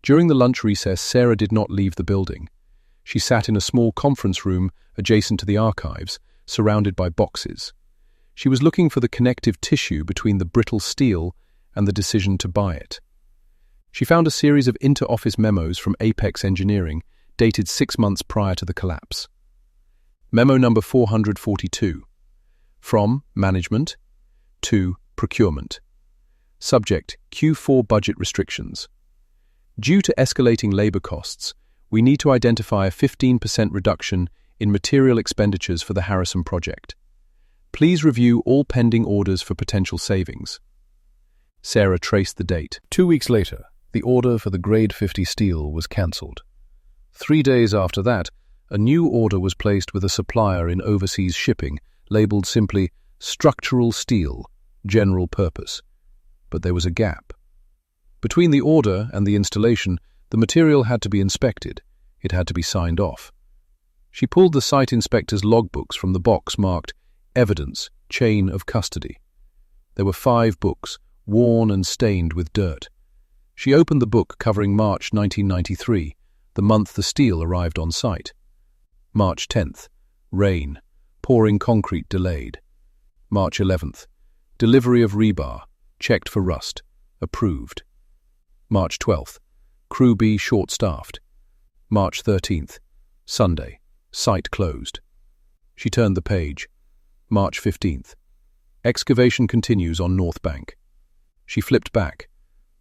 During the lunch recess, Sarah did not leave the building. She sat in a small conference room adjacent to the archives, surrounded by boxes. She was looking for the connective tissue between the brittle steel and the decision to buy it. She found a series of inter-office memos from Apex Engineering, dated 6 months prior to the collapse. Memo number 442. From management to procurement. Subject: Q4 budget restrictions. Due to escalating labor costs, we need to identify a 15% reduction in material expenditures for the Harrison project. Please review all pending orders for potential savings. Sarah traced the date. 2 weeks later, the order for the grade 50 steel was cancelled. 3 days after that, a new order was placed with a supplier in overseas shipping, labelled simply structural steel, general purpose. But there was a gap. Between the order and the installation, the material had to be inspected. It had to be signed off. She pulled the site inspector's logbooks from the box marked Evidence, Chain of Custody. There were 5 books, worn and stained with dirt. She opened the book covering March 1993, the month the steel arrived on site. March 10th, rain, pouring concrete delayed. March 11th, delivery of rebar, checked for rust, approved. March 12th, crew B short-staffed. March 13th, Sunday, site closed. She turned the page. March 15th, excavation continues on North Bank. She flipped back.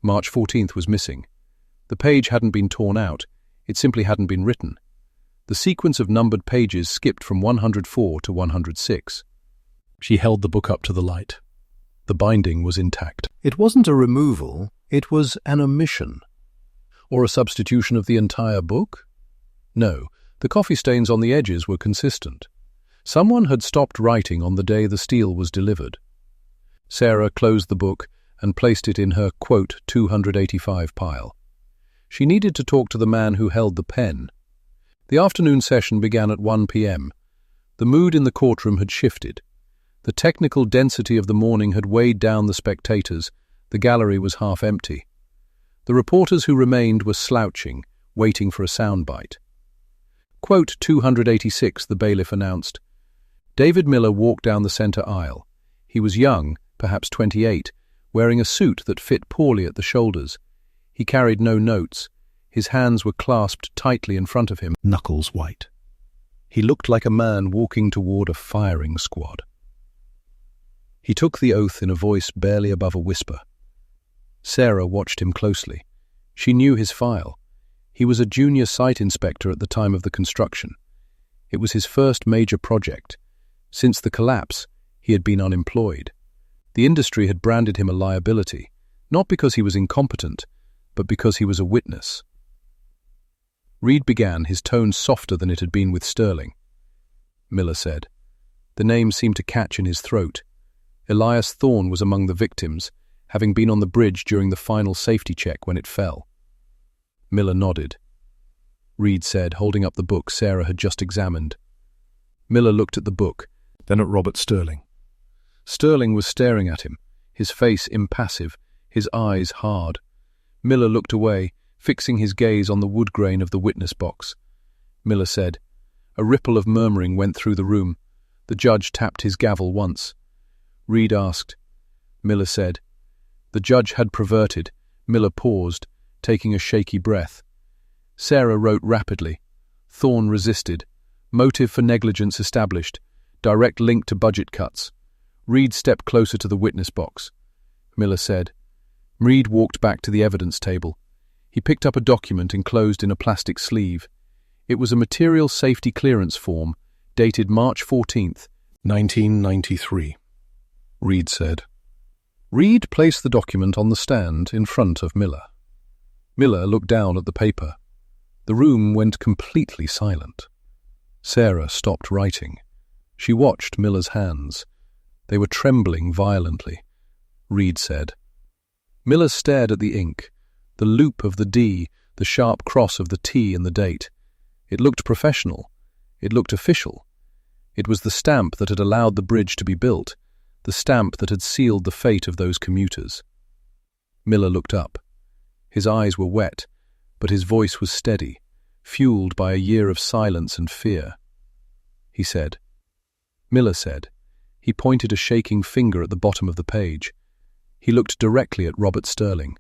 March 14th was missing. The page hadn't been torn out, it simply hadn't been written. The sequence of numbered pages skipped from 104 to 106. She held the book up to the light. The binding was intact. It wasn't a removal, it was an omission. Or a substitution of the entire book? No, the coffee stains on the edges were consistent. Someone had stopped writing on the day the steel was delivered. Sarah closed the book and placed it in her, quote, 285 pile. She needed to talk to the man who held the pen. The afternoon session began at 1 p.m. The mood in the courtroom had shifted. The technical density of the morning had weighed down the spectators. The gallery was half empty. The reporters who remained were slouching, waiting for a soundbite. Quote 286, the bailiff announced. David Miller walked down the center aisle. He was young, perhaps 28, wearing a suit that fit poorly at the shoulders. He carried no notes. His hands were clasped tightly in front of him, knuckles white. He looked like a man walking toward a firing squad. He took the oath in a voice barely above a whisper. Sarah watched him closely. She knew his file. He was a junior site inspector at the time of the construction. It was his first major project. Since the collapse, he had been unemployed. The industry had branded him a liability, not because he was incompetent, but because he was a witness. Reed began, his tone softer than it had been with Sterling. Miller said. The name seemed to catch in his throat. Elias Thorne was among the victims, having been on the bridge during the final safety check when it fell. Miller nodded. Reed said, holding up the book Sarah had just examined. Miller looked at the book, then at Robert Sterling. Sterling was staring at him, his face impassive, his eyes hard. Miller looked away, fixing his gaze on the wood grain of the witness box. Miller said. A ripple of murmuring went through the room. The judge tapped his gavel once. Reed asked. Miller said. The judge had perverted. Miller paused, taking a shaky breath. Sarah wrote rapidly. Thorne resisted. Motive for negligence established. Direct link to budget cuts. Reed stepped closer to the witness box. Miller said. Reed walked back to the evidence table. He picked up a document enclosed in a plastic sleeve. It was a material safety clearance form, dated March 14th, 1993. Reed said. Reed placed the document on the stand in front of Miller. Miller looked down at the paper. The room went completely silent. Sarah stopped writing. She watched Miller's hands. They were trembling violently. Reed said. Miller stared at the ink, the loop of the D, the sharp cross of the T in the date. It looked professional. It looked official. It was the stamp that had allowed the bridge to be built, the stamp that had sealed the fate of those commuters. Miller looked up. His eyes were wet, but his voice was steady, fueled by a year of silence and fear. He said. Miller said. He pointed a shaking finger at the bottom of the page. He looked directly at Robert Sterling.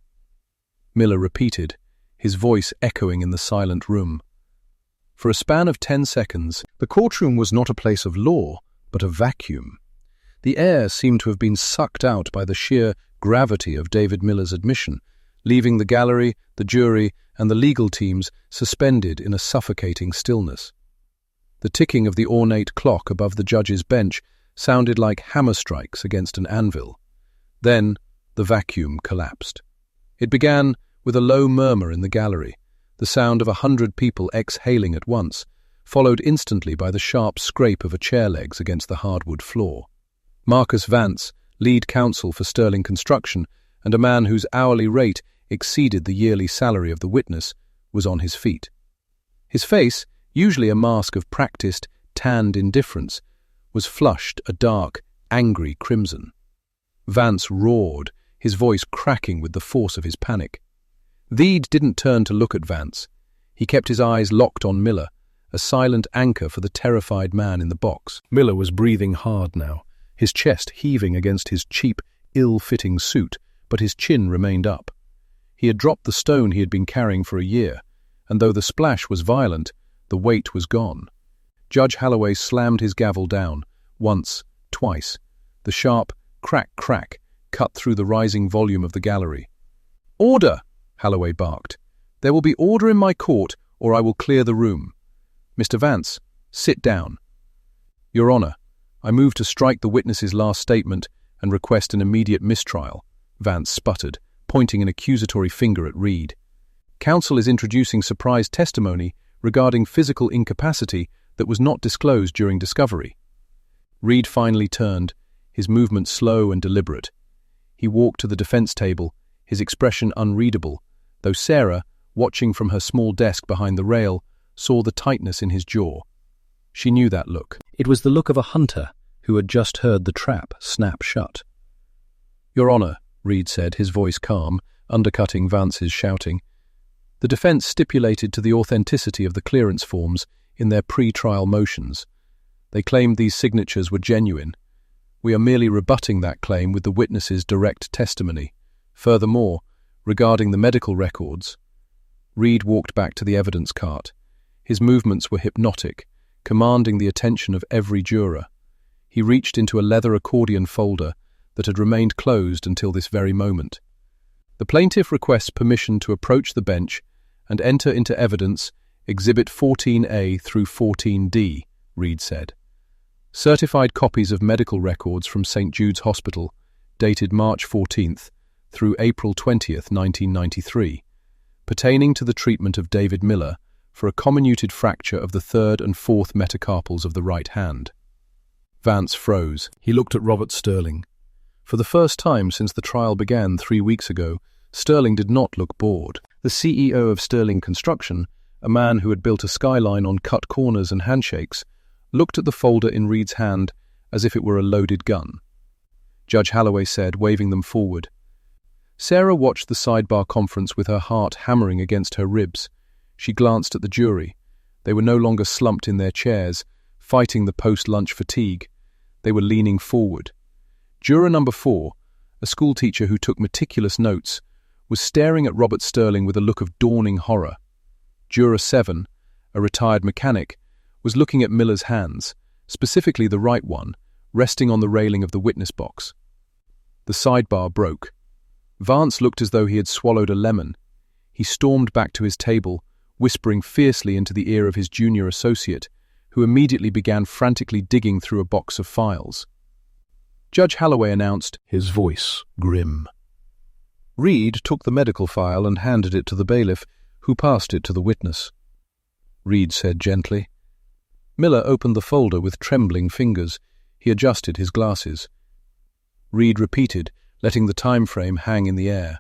Miller repeated, his voice echoing in the silent room. For a span of 10 seconds, The courtroom was not a place of law, but a vacuum. The air seemed to have been sucked out by the sheer gravity of David Miller's admission, leaving the gallery, the jury, and the legal teams suspended in a suffocating stillness. The ticking of the ornate clock above the judge's bench sounded like hammer strikes against an anvil. Then the vacuum collapsed. It began with a low murmur in the gallery, the sound of 100 people exhaling at once, followed instantly by the sharp scrape of a chair legs against the hardwood floor. Marcus Vance, lead counsel for Sterling Construction, and a man whose hourly rate exceeded the yearly salary of the witness, was on his feet. His face, usually a mask of practiced, tanned indifference, was flushed a dark, angry crimson. Vance roared, his voice cracking with the force of his panic. Veed didn't turn to look at Vance. He kept his eyes locked on Miller, a silent anchor for the terrified man in the box. Miller was breathing hard now, his chest heaving against his cheap, ill-fitting suit, but his chin remained up. He had dropped the stone he had been carrying for a year, and though the splash was violent, the weight was gone. Judge Halloway slammed his gavel down, once, twice. The sharp crack cut through the rising volume of the gallery. "Order!" Halloway barked. "There will be order in my court, or I will clear the room. Mr. Vance, sit down." "Your Honour, I move to strike the witness's last statement and request an immediate mistrial," Vance sputtered, pointing an accusatory finger at Reed. "Counsel is introducing surprise testimony regarding physical incapacity that was not disclosed during discovery." Reed finally turned, his movements slow and deliberate. He walked to the defense table, his expression unreadable, though Sarah, watching from her small desk behind the rail, saw the tightness in his jaw. She knew that look. It was the look of a hunter who had just heard the trap snap shut. "Your Honour," Reed said, his voice calm, undercutting Vance's shouting. "The defence stipulated to the authenticity of the clearance forms in their pre-trial motions. They claimed these signatures were genuine. We are merely rebutting that claim with the witness's direct testimony. Furthermore, regarding the medical records..." Reed walked back to the evidence cart. His movements were hypnotic, commanding the attention of every juror. He reached into a leather accordion folder that had remained closed until this very moment. "The plaintiff requests permission to approach the bench and enter into evidence Exhibit 14A through 14D, Reed said. Certified copies of medical records from St. Jude's Hospital, dated March 14th through April 20th, 1993, pertaining to the treatment of David Miller for a comminuted fracture of the third and fourth metacarpals of the right hand." Vance froze. He looked at Robert Sterling. For the first time since the trial began 3 weeks ago, Sterling did not look bored. The CEO of Sterling Construction, a man who had built a skyline on cut corners and handshakes, looked at the folder in Reed's hand as if it were a loaded gun. Judge Halloway said, waving them forward. Sarah watched the sidebar conference with her heart hammering against her ribs. She glanced at the jury. They were no longer slumped in their chairs, fighting the post-lunch fatigue. They were leaning forward. Juror number 4, a schoolteacher who took meticulous notes, was staring at Robert Sterling with a look of dawning horror. Juror 7, a retired mechanic, was looking at Miller's hands, specifically the right one, resting on the railing of the witness box. The sidebar broke. Vance looked as though he had swallowed a lemon. He stormed back to his table, whispering fiercely into the ear of his junior associate, who immediately began frantically digging through a box of files. Judge Halloway announced, his voice grim. Reed took the medical file and handed it to the bailiff, who passed it to the witness. Reed said gently. Miller opened the folder with trembling fingers. He adjusted his glasses. Reed repeated, letting the time frame hang in the air.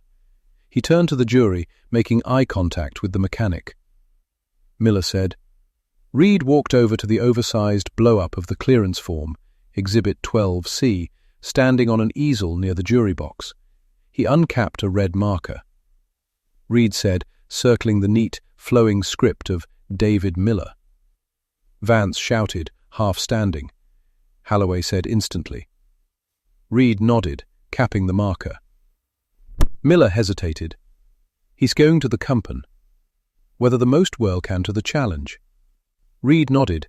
He turned to the jury, making eye contact with the mechanic. Miller said. Reed walked over to the oversized blow-up of the clearance form, Exhibit 12C, standing on an easel near the jury box. He uncapped a red marker. Reed said, circling the neat, flowing script of David Miller. Vance shouted, half standing. Halloway said instantly. Reed nodded, capping the marker. Miller hesitated. He's going to the Kumpan. Whether the most well can to the challenge. Reed nodded,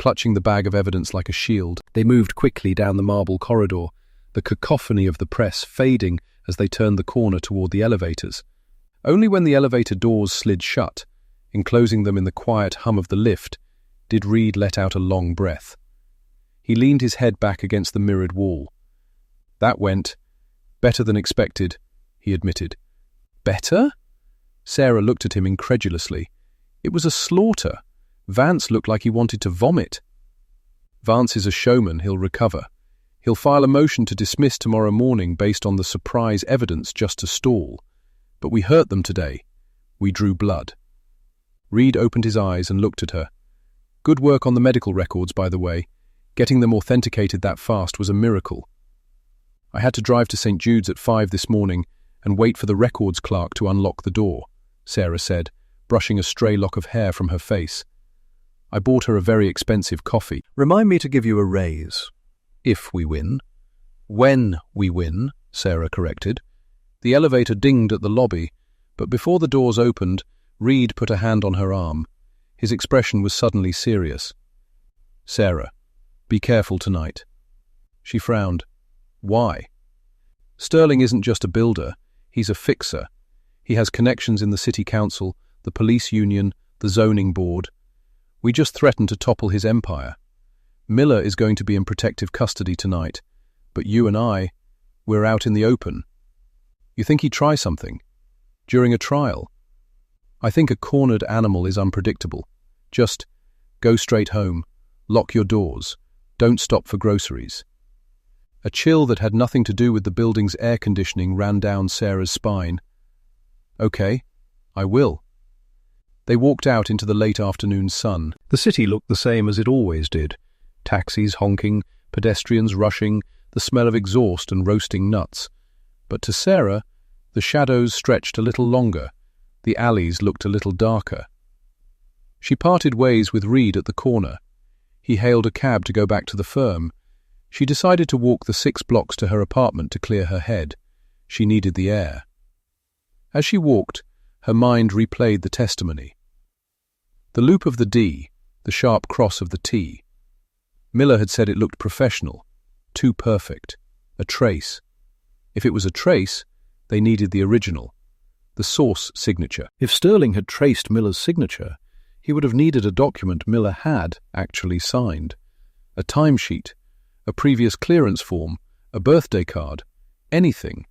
clutching the bag of evidence like a shield. They moved quickly down the marble corridor, the cacophony of the press fading as they turned the corner toward the elevators. Only when the elevator doors slid shut, enclosing them in the quiet hum of the lift, did Reed let out a long breath. He leaned his head back against the mirrored wall. That went better than expected, he admitted. Better? Sarah looked at him incredulously. It was a slaughter. Vance looked like he wanted to vomit. Vance is a showman, he'll recover. He'll file a motion to dismiss tomorrow morning based on the surprise evidence just to stall. But we hurt them today. We drew blood. Reed opened his eyes and looked at her. Good work on the medical records, by the way. Getting them authenticated that fast was a miracle. I had to drive to St. Jude's at 5 this morning and wait for the records clerk to unlock the door, Sarah said, brushing a stray lock of hair from her face. I bought her a very expensive coffee. Remind me to give you a raise. If we win. When we win, Sarah corrected. The elevator dinged at the lobby, but before the doors opened, Reed put a hand on her arm. His expression was suddenly serious. Sarah, be careful tonight. She frowned. Why? Sterling isn't just a builder, he's a fixer. He has connections in the city council, the police union, the zoning board. We just threatened to topple his empire. Miller is going to be in protective custody tonight, but you and we're out in the open. You think he'd try something? During a trial? I think a cornered animal is unpredictable. Just go straight home, lock your doors, don't stop for groceries. A chill that had nothing to do with the building's air conditioning ran down Sarah's spine. Okay, I will. They walked out into the late afternoon sun. The city looked the same as it always did. Taxis honking, pedestrians rushing, the smell of exhaust and roasting nuts. But to Sarah, the shadows stretched a little longer. The alleys looked a little darker. She parted ways with Reed at the corner. He hailed a cab to go back to the firm. She decided to walk the 6 blocks to her apartment to clear her head. She needed the air. As she walked, her mind replayed the testimony. The loop of the D, the sharp cross of the T. Miller had said it looked professional, too perfect, a trace. If it was a trace, they needed the original, the source signature. If Sterling had traced Miller's signature, he would have needed a document Miller had actually signed. A timesheet, a previous clearance form, a birthday card, anything.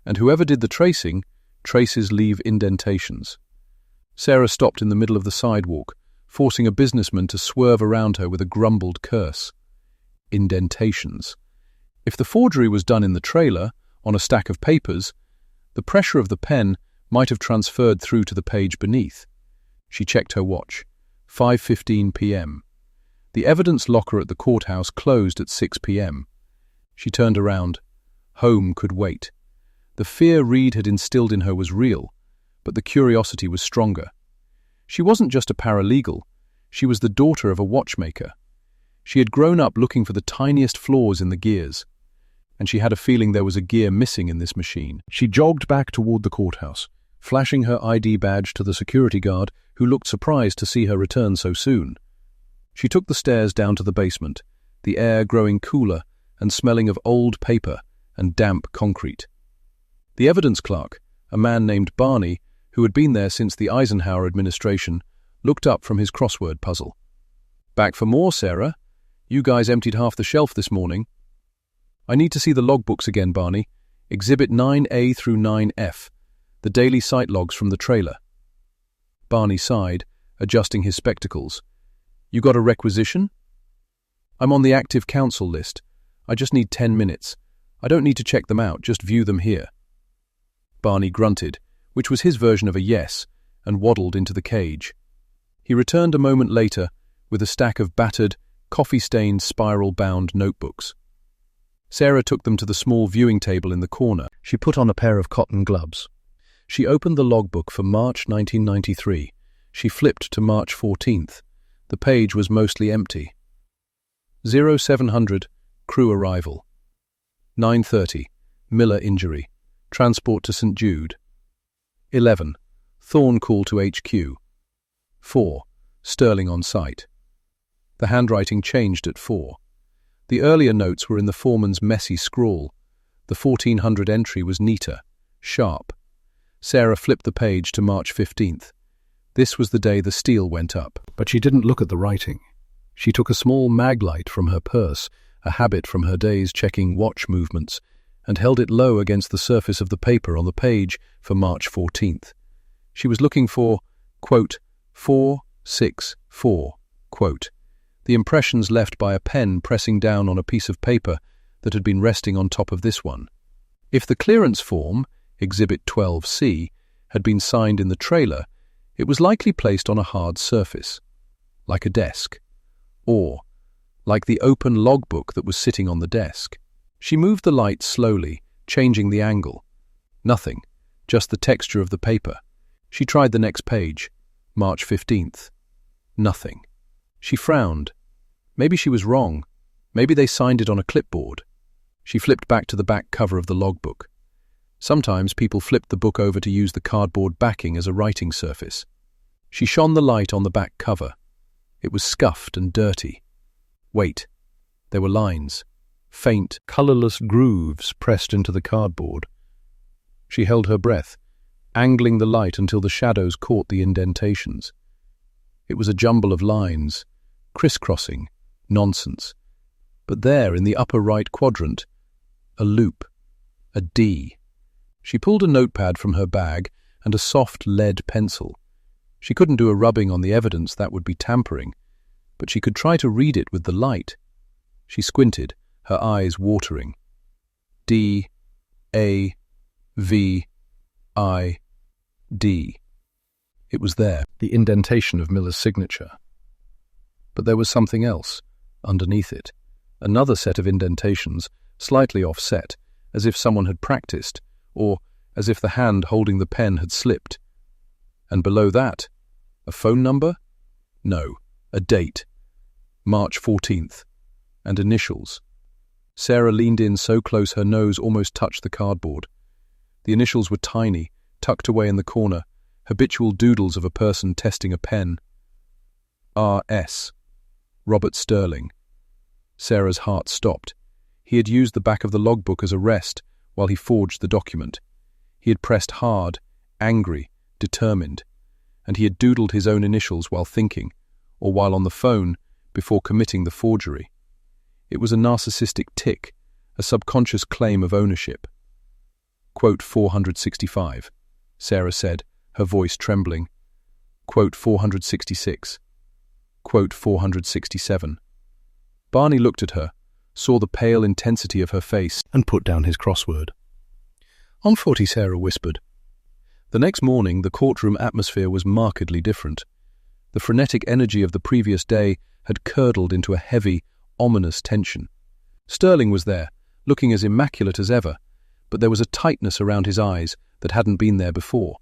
And whoever did the tracing, traces leave indentations. Sarah stopped in the middle of the sidewalk, forcing a businessman to swerve around her with a grumbled curse. Indentations. If the forgery was done in the trailer, on a stack of papers, the pressure of the pen might have transferred through to the page beneath. She checked her watch. 5:15 p.m. The evidence locker at the courthouse closed at 6 p.m. She turned around. Home could wait. The fear Reed had instilled in her was real, but the curiosity was stronger. She wasn't just a paralegal. She was the daughter of a watchmaker. She had grown up looking for the tiniest flaws in the gears, and she had a feeling there was a gear missing in this machine. She jogged back toward the courthouse, flashing her ID badge to the security guard, who looked surprised to see her return so soon. She took the stairs down to the basement, the air growing cooler and smelling of old paper and damp concrete. The evidence clerk, a man named Barney, who had been there since the Eisenhower administration, looked up from his crossword puzzle. Back for more, Sarah? You guys emptied half the shelf this morning. I need to see the logbooks again, Barney. Exhibit 9A through 9F, the daily site logs from the trailer. Barney sighed, adjusting his spectacles. You got a requisition? I'm on the active counsel list. I just need 10 minutes. I don't need to check them out, just view them here. Barney grunted, which was his version of a yes, and waddled into the cage. He returned a moment later with a stack of battered, coffee-stained, spiral-bound notebooks. Sarah took them to the small viewing table in the corner. She put on a pair of cotton gloves. She opened the logbook for March 1993. She flipped to March 14th. The page was mostly empty. 0700, crew arrival. 9:30, Miller injury. Transport to St. Jude. 11, Thorn call to HQ. 4, Sterling on site. The handwriting changed at 4. The earlier notes were in the foreman's messy scrawl. The 1400 entry was neater, sharp. Sarah flipped the page to March 15th. This was the day the steel went up. But she didn't look at the writing. She took a small maglite from her purse, a habit from her days checking watch movements, and held it low against the surface of the paper on the page for March 14th. She was looking for, quote, 464, quote, the impressions left by a pen pressing down on a piece of paper that had been resting on top of this one. If the clearance form, Exhibit 12C, had been signed in the trailer, it was likely placed on a hard surface, like a desk, or like the open logbook that was sitting on the desk. She moved the light slowly, changing the angle. Nothing, just the texture of the paper. She tried the next page, March 15th. Nothing. She frowned. Maybe she was wrong. Maybe they signed it on a clipboard. She flipped back to the back cover of the logbook. Sometimes people flipped the book over to use the cardboard backing as a writing surface. She shone the light on the back cover. It was scuffed and dirty. Wait. There were lines. Faint, colourless grooves pressed into the cardboard. She held her breath, angling the light until the shadows caught the indentations. It was a jumble of lines, crisscrossing, nonsense. But there, in the upper right quadrant, a loop, a D. She pulled a notepad from her bag and a soft lead pencil. She couldn't do a rubbing on the evidence, that would be tampering, but she could try to read it with the light. She squinted, her eyes watering. D, A, V, I, D. It was there, the indentation of Miller's signature. But there was something else, underneath it. Another set of indentations, slightly offset, as if someone had practiced, or as if the hand holding the pen had slipped. And below that, a phone number? No, a date. March 14th. And initials. Sarah leaned in so close her nose almost touched the cardboard. The initials were tiny, tucked away in the corner, habitual doodles of a person testing a pen. R.S. Robert Sterling. Sarah's heart stopped. He had used the back of the logbook as a rest while he forged the document. He had pressed hard, angry, determined, and he had doodled his own initials while thinking, or while on the phone, before committing the forgery. It was a narcissistic tic, a subconscious claim of ownership. Quote 465, Sarah said, her voice trembling. Quote 466. Quote 467. Barney looked at her, saw the pale intensity of her face, and put down his crossword. On 40, Sarah whispered. The next morning, the courtroom atmosphere was markedly different. The frenetic energy of the previous day had curdled into a heavy, ominous tension. Sterling was there, looking as immaculate as ever, but there was a tightness around his eyes that hadn't been there before.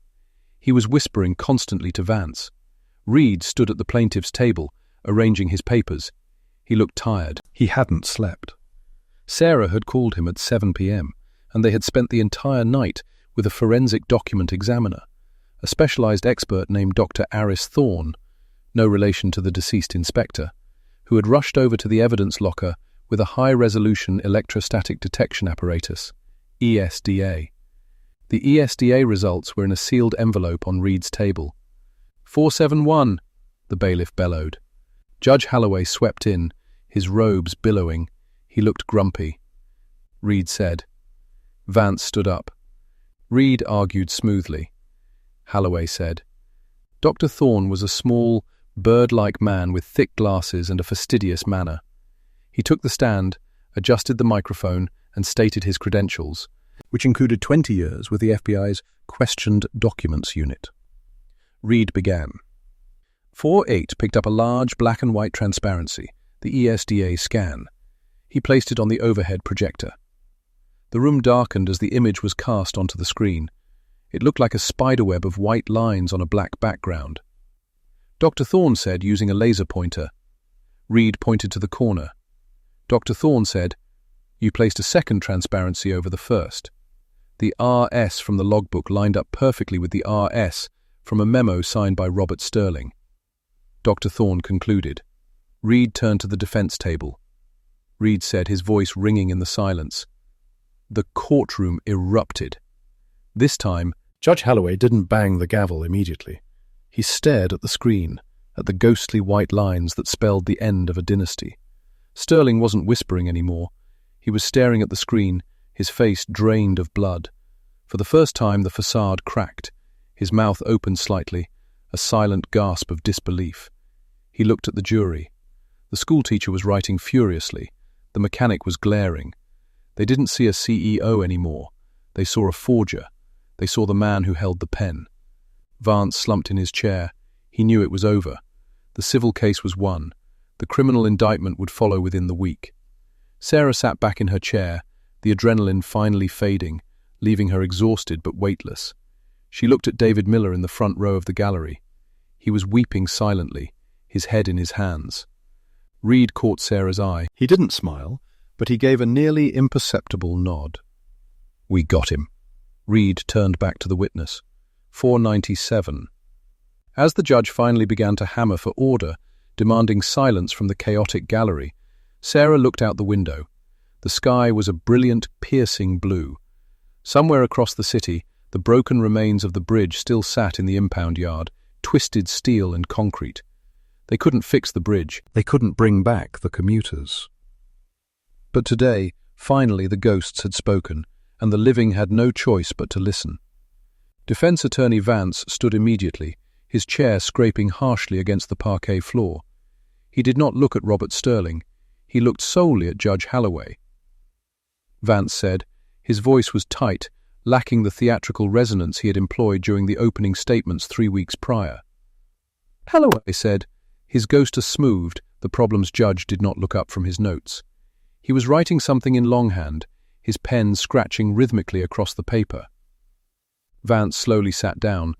He was whispering constantly to Vance. Reed stood at the plaintiff's table, arranging his papers. He looked tired. He hadn't slept. Sarah had called him at 7 p.m., and they had spent the entire night with a forensic document examiner, a specialized expert named Dr. Aris Thorne, no relation to the deceased inspector, who had rushed over to the evidence locker with a high-resolution electrostatic detection apparatus, ESDA. The ESDA results were in a sealed envelope on Reed's table. 471, the bailiff bellowed. Judge Halloway swept in, his robes billowing. He looked grumpy. Reed said. Vance stood up. Reed argued smoothly. Halloway said. Dr. Thorne was a small, bird-like man with thick glasses and a fastidious manner. He took the stand, adjusted the microphone, and stated his credentials, which included 20 years with the FBI's Questioned Documents Unit. Reed began. 4-8 picked up a large black and white transparency, the ESDA scan. He placed it on the overhead projector. The room darkened as the image was cast onto the screen. It looked like a spiderweb of white lines on a black background. Dr. Thorne said, using a laser pointer. Reed pointed to the corner. Dr. Thorne said, "You placed a second transparency over the first." The RS from the logbook lined up perfectly with the RS from a memo signed by Robert Sterling. Dr. Thorne concluded. Reed turned to the defense table. Reed said, his voice ringing in the silence. The courtroom erupted. This time, Judge Holloway didn't bang the gavel immediately. He stared at the screen, at the ghostly white lines that spelled the end of a dynasty. Sterling wasn't whispering anymore. He was staring at the screen, his face drained of blood. For the first time, the facade cracked. His mouth opened slightly, a silent gasp of disbelief. He looked at the jury. The schoolteacher was writing furiously. The mechanic was glaring. They didn't see a CEO anymore. They saw a forger. They saw the man who held the pen. Vance slumped in his chair. He knew it was over. The civil case was won. The criminal indictment would follow within the week. Sarah sat back in her chair, the adrenaline finally fading, leaving her exhausted but weightless. She looked at David Miller in the front row of the gallery. He was weeping silently, his head in his hands. Reed caught Sarah's eye. He didn't smile, but he gave a nearly imperceptible nod. "We got him." Reed turned back to the witness. 497. As the judge finally began to hammer for order, demanding silence from the chaotic gallery, Sarah looked out the window. The sky was a brilliant, piercing blue. Somewhere across the city, the broken remains of the bridge still sat in the impound yard, twisted steel and concrete. They couldn't fix the bridge. They couldn't bring back the commuters. But today, finally, the ghosts had spoken, and the living had no choice but to listen. Defense attorney Vance stood immediately, his chair scraping harshly against the parquet floor. He did not look at Robert Sterling. He looked solely at Judge Holloway. Vance said. His voice was tight, lacking the theatrical resonance he had employed during the opening statements 3 weeks prior. Holloway said. His ghost smoothed, the problem's judge did not look up from his notes. He was writing something in longhand, his pen scratching rhythmically across the paper. Vance slowly sat down.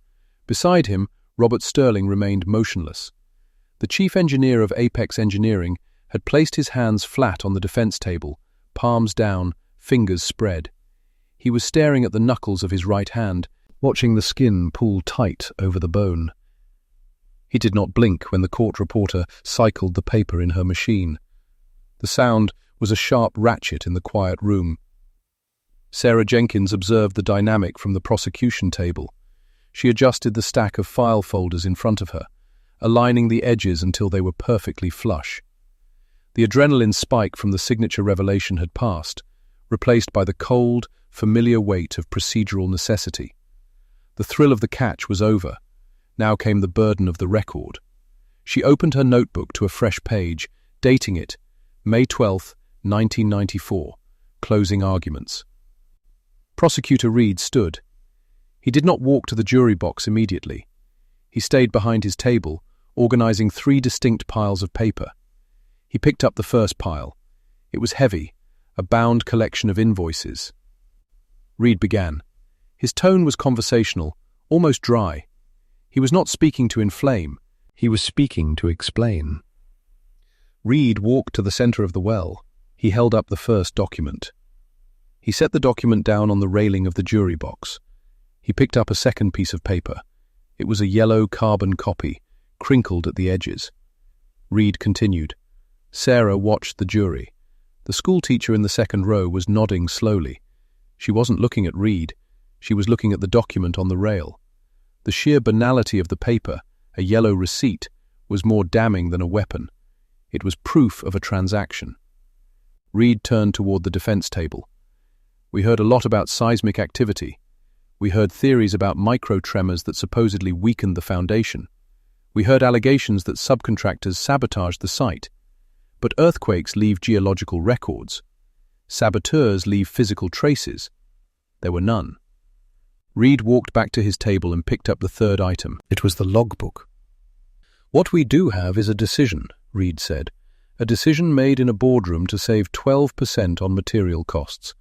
Beside him, Robert Sterling remained motionless. The chief engineer of Apex Engineering had placed his hands flat on the defense table, palms down, fingers spread. He was staring at the knuckles of his right hand, watching the skin pull tight over the bone. He did not blink when the court reporter cycled the paper in her machine. The sound was a sharp ratchet in the quiet room. Sarah Jenkins observed the dynamic from the prosecution table. She adjusted the stack of file folders in front of her, aligning the edges until they were perfectly flush. The adrenaline spike from the signature revelation had passed, replaced by the cold, familiar weight of procedural necessity. The thrill of the catch was over. Now came the burden of the record. She opened her notebook to a fresh page, dating it, May 12, 1994, closing arguments. Prosecutor Reed stood. He did not walk to the jury box immediately. He stayed behind his table, organizing 3 distinct piles of paper. He picked up the first pile. It was heavy, a bound collection of invoices. Reed began. His tone was conversational, almost dry. He was not speaking to inflame. He was speaking to explain. Reed walked to the center of the well. He held up the first document. He set the document down on the railing of the jury box. He picked up a second piece of paper. It was a yellow carbon copy, crinkled at the edges. Reed continued. Sarah watched the jury. The schoolteacher in the second row was nodding slowly. She wasn't looking at Reed. She was looking at the document on the rail. The sheer banality of the paper, a yellow receipt, was more damning than a weapon. It was proof of a transaction. Reed turned toward the defense table. We heard a lot about seismic activity. We heard theories about microtremors that supposedly weakened the foundation. We heard allegations that subcontractors sabotaged the site. But earthquakes leave geological records. Saboteurs leave physical traces. There were none. Reed walked back to his table and picked up the third item. It was the logbook. What we do have is a decision, Reed said. A decision made in a boardroom to save 12% on material costs.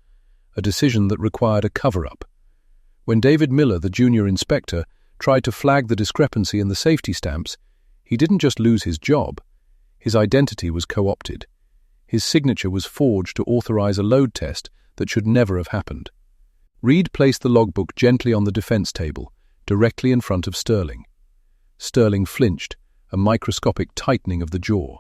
A decision that required a cover-up. When David Miller, the junior inspector, tried to flag the discrepancy in the safety stamps, he didn't just lose his job. His identity was co-opted. His signature was forged to authorize a load test that should never have happened. Reed placed the logbook gently on the defense table, directly in front of Sterling. Sterling flinched, a microscopic tightening of the jaw.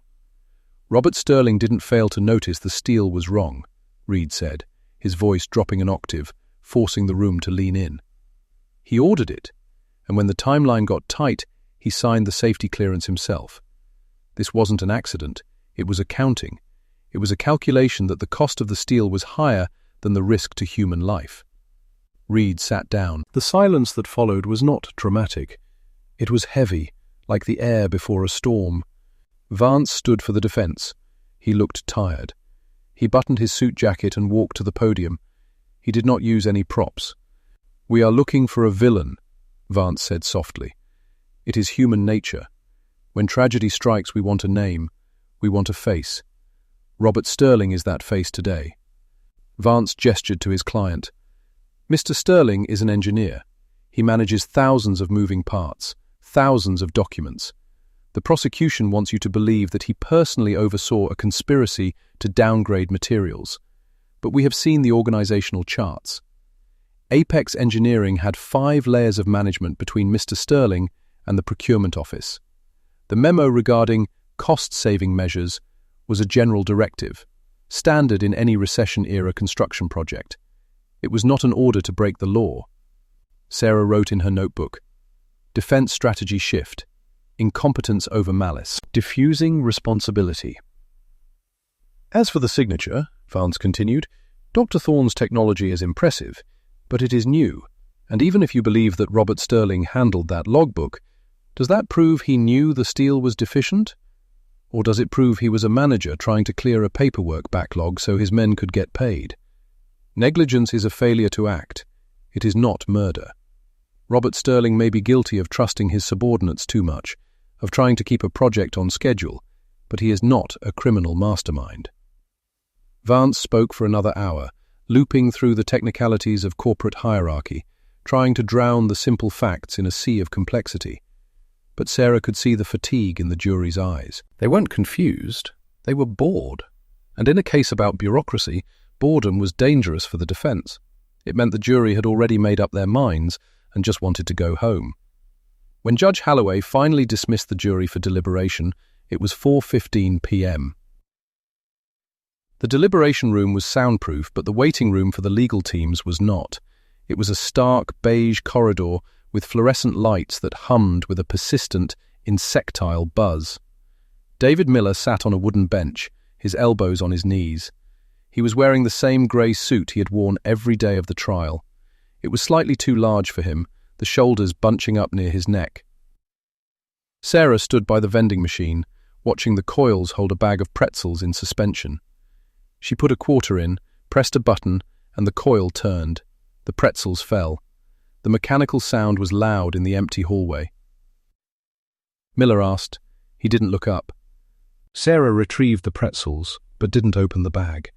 Robert Sterling didn't fail to notice the steel was wrong, Reed said, his voice dropping an octave, forcing the room to lean in. He ordered it, and when the timeline got tight, he signed the safety clearance himself. This wasn't an accident, it was accounting. It was a calculation that the cost of the steel was higher than the risk to human life. Reed sat down. The silence that followed was not dramatic. It was heavy, like the air before a storm. Vance stood for the defense. He looked tired. He buttoned his suit jacket and walked to the podium. He did not use any props. "We are looking for a villain," Vance said softly. "It is human nature. When tragedy strikes, we want a name. We want a face. Robert Sterling is that face today." Vance gestured to his client. "Mr. Sterling is an engineer. He manages thousands of moving parts, thousands of documents. The prosecution wants you to believe that he personally oversaw a conspiracy to downgrade materials. But we have seen the organizational charts. Apex Engineering had 5 layers of management between Mr. Sterling and the procurement office. The memo regarding cost-saving measures was a general directive, standard in any recession-era construction project. It was not an order to break the law. Sarah wrote in her notebook, "Defense strategy shift. Incompetence over malice. Diffusing responsibility." As for the signature, Vance continued, Dr. Thorne's technology is impressive, but it is new, and even if you believe that Robert Sterling handled that logbook, does that prove he knew the steel was deficient? Or does it prove he was a manager trying to clear a paperwork backlog so his men could get paid? Negligence is a failure to act. It is not murder. Robert Sterling may be guilty of trusting his subordinates too much, of trying to keep a project on schedule, but he is not a criminal mastermind. Vance spoke for another hour, looping through the technicalities of corporate hierarchy, trying to drown the simple facts in a sea of complexity. But Sarah could see the fatigue in the jury's eyes. They weren't confused, they were bored. And in a case about bureaucracy, boredom was dangerous for the defense. It meant the jury had already made up their minds and just wanted to go home. When Judge Holloway finally dismissed the jury for deliberation, it was 4:15 p.m. The deliberation room was soundproof, but the waiting room for the legal teams was not. It was a stark beige corridor with fluorescent lights that hummed with a persistent, insectile buzz. David Miller sat on a wooden bench, his elbows on his knees. He was wearing the same grey suit he had worn every day of the trial. It was slightly too large for him, the shoulders bunching up near his neck. Sarah stood by the vending machine, watching the coils hold a bag of pretzels in suspension. She put a quarter in, pressed a button, and the coil turned. The pretzels fell. The mechanical sound was loud in the empty hallway. Miller asked. He didn't look up. Sarah retrieved the pretzels, but didn't open the bag.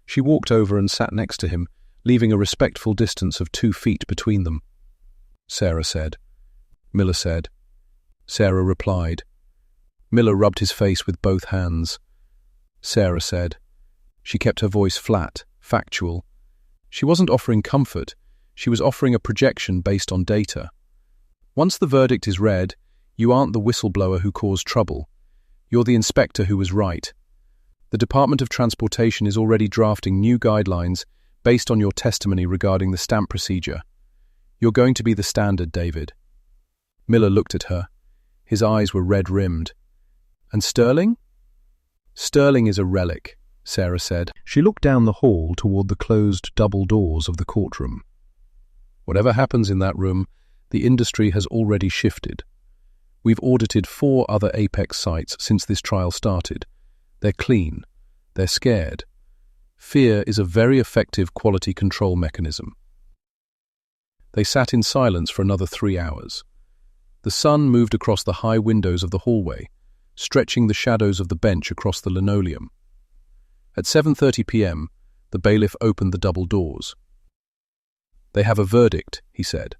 She walked over and sat next to him, leaving a respectful distance of 2 feet between them. Sarah said. Miller said. Sarah replied. Miller rubbed his face with both hands. Sarah said. She kept her voice flat, factual. She wasn't offering comfort. She was offering a projection based on data. Once the verdict is read, you aren't the whistleblower who caused trouble. You're the inspector who was right. The Department of Transportation is already drafting new guidelines based on your testimony regarding the stamp procedure. You're going to be the standard, David. Miller looked at her. His eyes were red-rimmed. And Sterling? Sterling is a relic, Sarah said. She looked down the hall toward the closed double doors of the courtroom. Whatever happens in that room, the industry has already shifted. We've audited 4 other Apex sites since this trial started. They're clean. They're scared. Fear is a very effective quality control mechanism. They sat in silence for another 3 hours. The sun moved across the high windows of the hallway, stretching the shadows of the bench across the linoleum. At 7:30 p.m., the bailiff opened the double doors. They have a verdict, he said.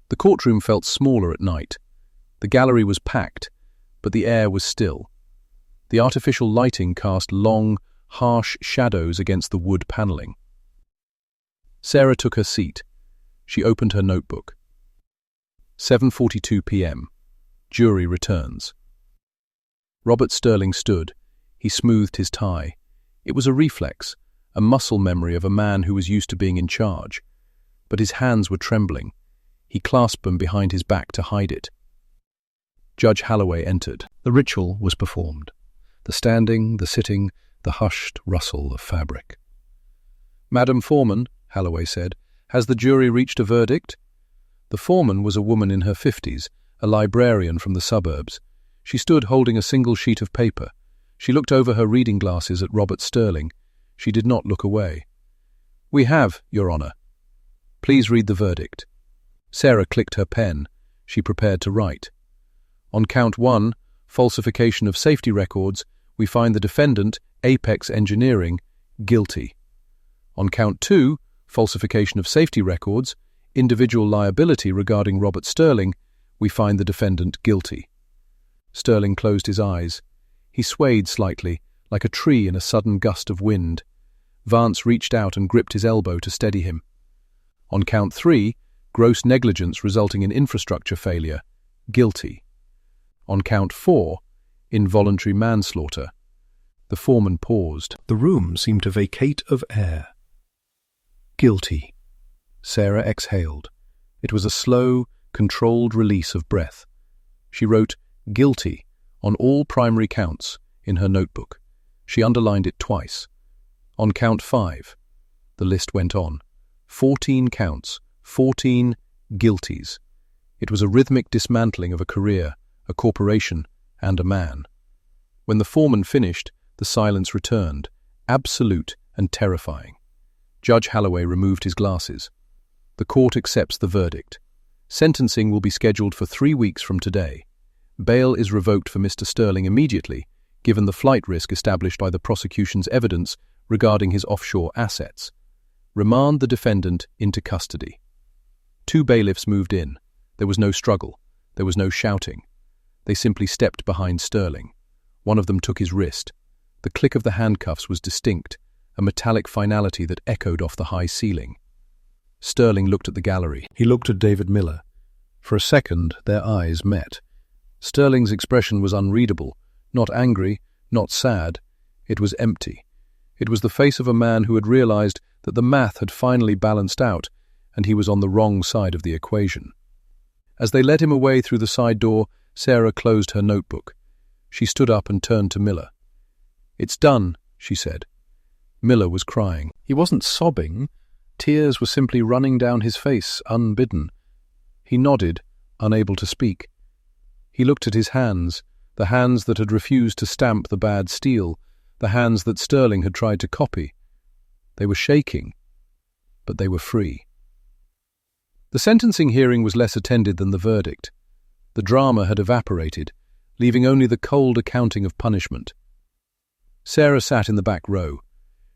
The courtroom felt smaller at night. The gallery was packed, but the air was still. The artificial lighting cast long, harsh shadows against the wood paneling. Sarah took her seat. She opened her notebook. 7:42 p.m. Jury returns. Robert Sterling stood, He smoothed his tie. It was a reflex, a muscle memory of a man who was used to being in charge. But his hands were trembling. He clasped them behind his back to hide it. Judge Holloway entered. The ritual was performed. The standing, the sitting, the hushed rustle of fabric. "Madam Foreman," Holloway said, "has the jury reached a verdict?" The foreman was a woman in her 50s, a librarian from the suburbs. She stood holding a single sheet of paper. She looked over her reading glasses at Robert Sterling. She did not look away. "We have, Your Honour." "Please read the verdict." Sarah clicked her pen. She prepared to write. "On count 1, falsification of safety records, we find the defendant, Apex Engineering, guilty. On count 2, falsification of safety records, individual liability regarding Robert Sterling, we find the defendant guilty." Sterling closed his eyes. He swayed slightly, like a tree in a sudden gust of wind. Vance reached out and gripped his elbow to steady him. On count 3, gross negligence resulting in infrastructure failure, guilty. On count 4, involuntary manslaughter. The foreman paused. The room seemed to vacate of air. "Guilty." Sarah exhaled. It was a slow, controlled release of breath. She wrote "guilty" on all primary counts in her notebook. She underlined it twice. On count 5, the list went on. 14 counts, 14 guilties. It was a rhythmic dismantling of a career, a corporation, and a man. When the foreman finished, the silence returned, absolute and terrifying. Judge Holloway removed his glasses. "The court accepts the verdict. Sentencing will be scheduled for 3 weeks from today. Bail is revoked for Mr. Sterling immediately, given the flight risk established by the prosecution's evidence regarding his offshore assets. Remand the defendant into custody." 2 bailiffs moved in. There was no struggle. There was no shouting. They simply stepped behind Sterling. One of them took his wrist. The click of the handcuffs was distinct, a metallic finality that echoed off the high ceiling. Sterling looked at the gallery. He looked at David Miller. For a second, their eyes met. Sterling's expression was unreadable, not angry, not sad. It was empty. It was the face of a man who had realized that the math had finally balanced out, and he was on the wrong side of the equation. As they led him away through the side door, Sarah closed her notebook. She stood up and turned to Miller. "It's done," she said. Miller was crying. He wasn't sobbing. Tears were simply running down his face, unbidden. He nodded, unable to speak. He looked at his hands, the hands that had refused to stamp the bad steel, the hands that Sterling had tried to copy. They were shaking, but they were free. The sentencing hearing was less attended than the verdict. The drama had evaporated, leaving only the cold accounting of punishment. Sarah sat in the back row.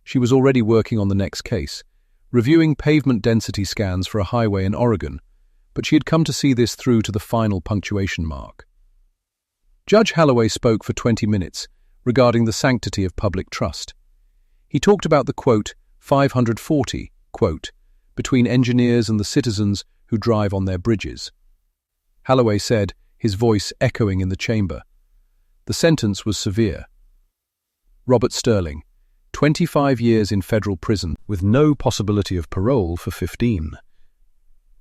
She was already working on the next case, reviewing pavement density scans for a highway in Oregon, but she had come to see this through to the final punctuation mark. Judge Holloway spoke for 20 minutes regarding the sanctity of public trust. He talked about the, quote, 540, quote, between engineers and the citizens who drive on their bridges. Holloway said, his voice echoing in the chamber. The sentence was severe. Robert Sterling, 25 years in federal prison with no possibility of parole for 15.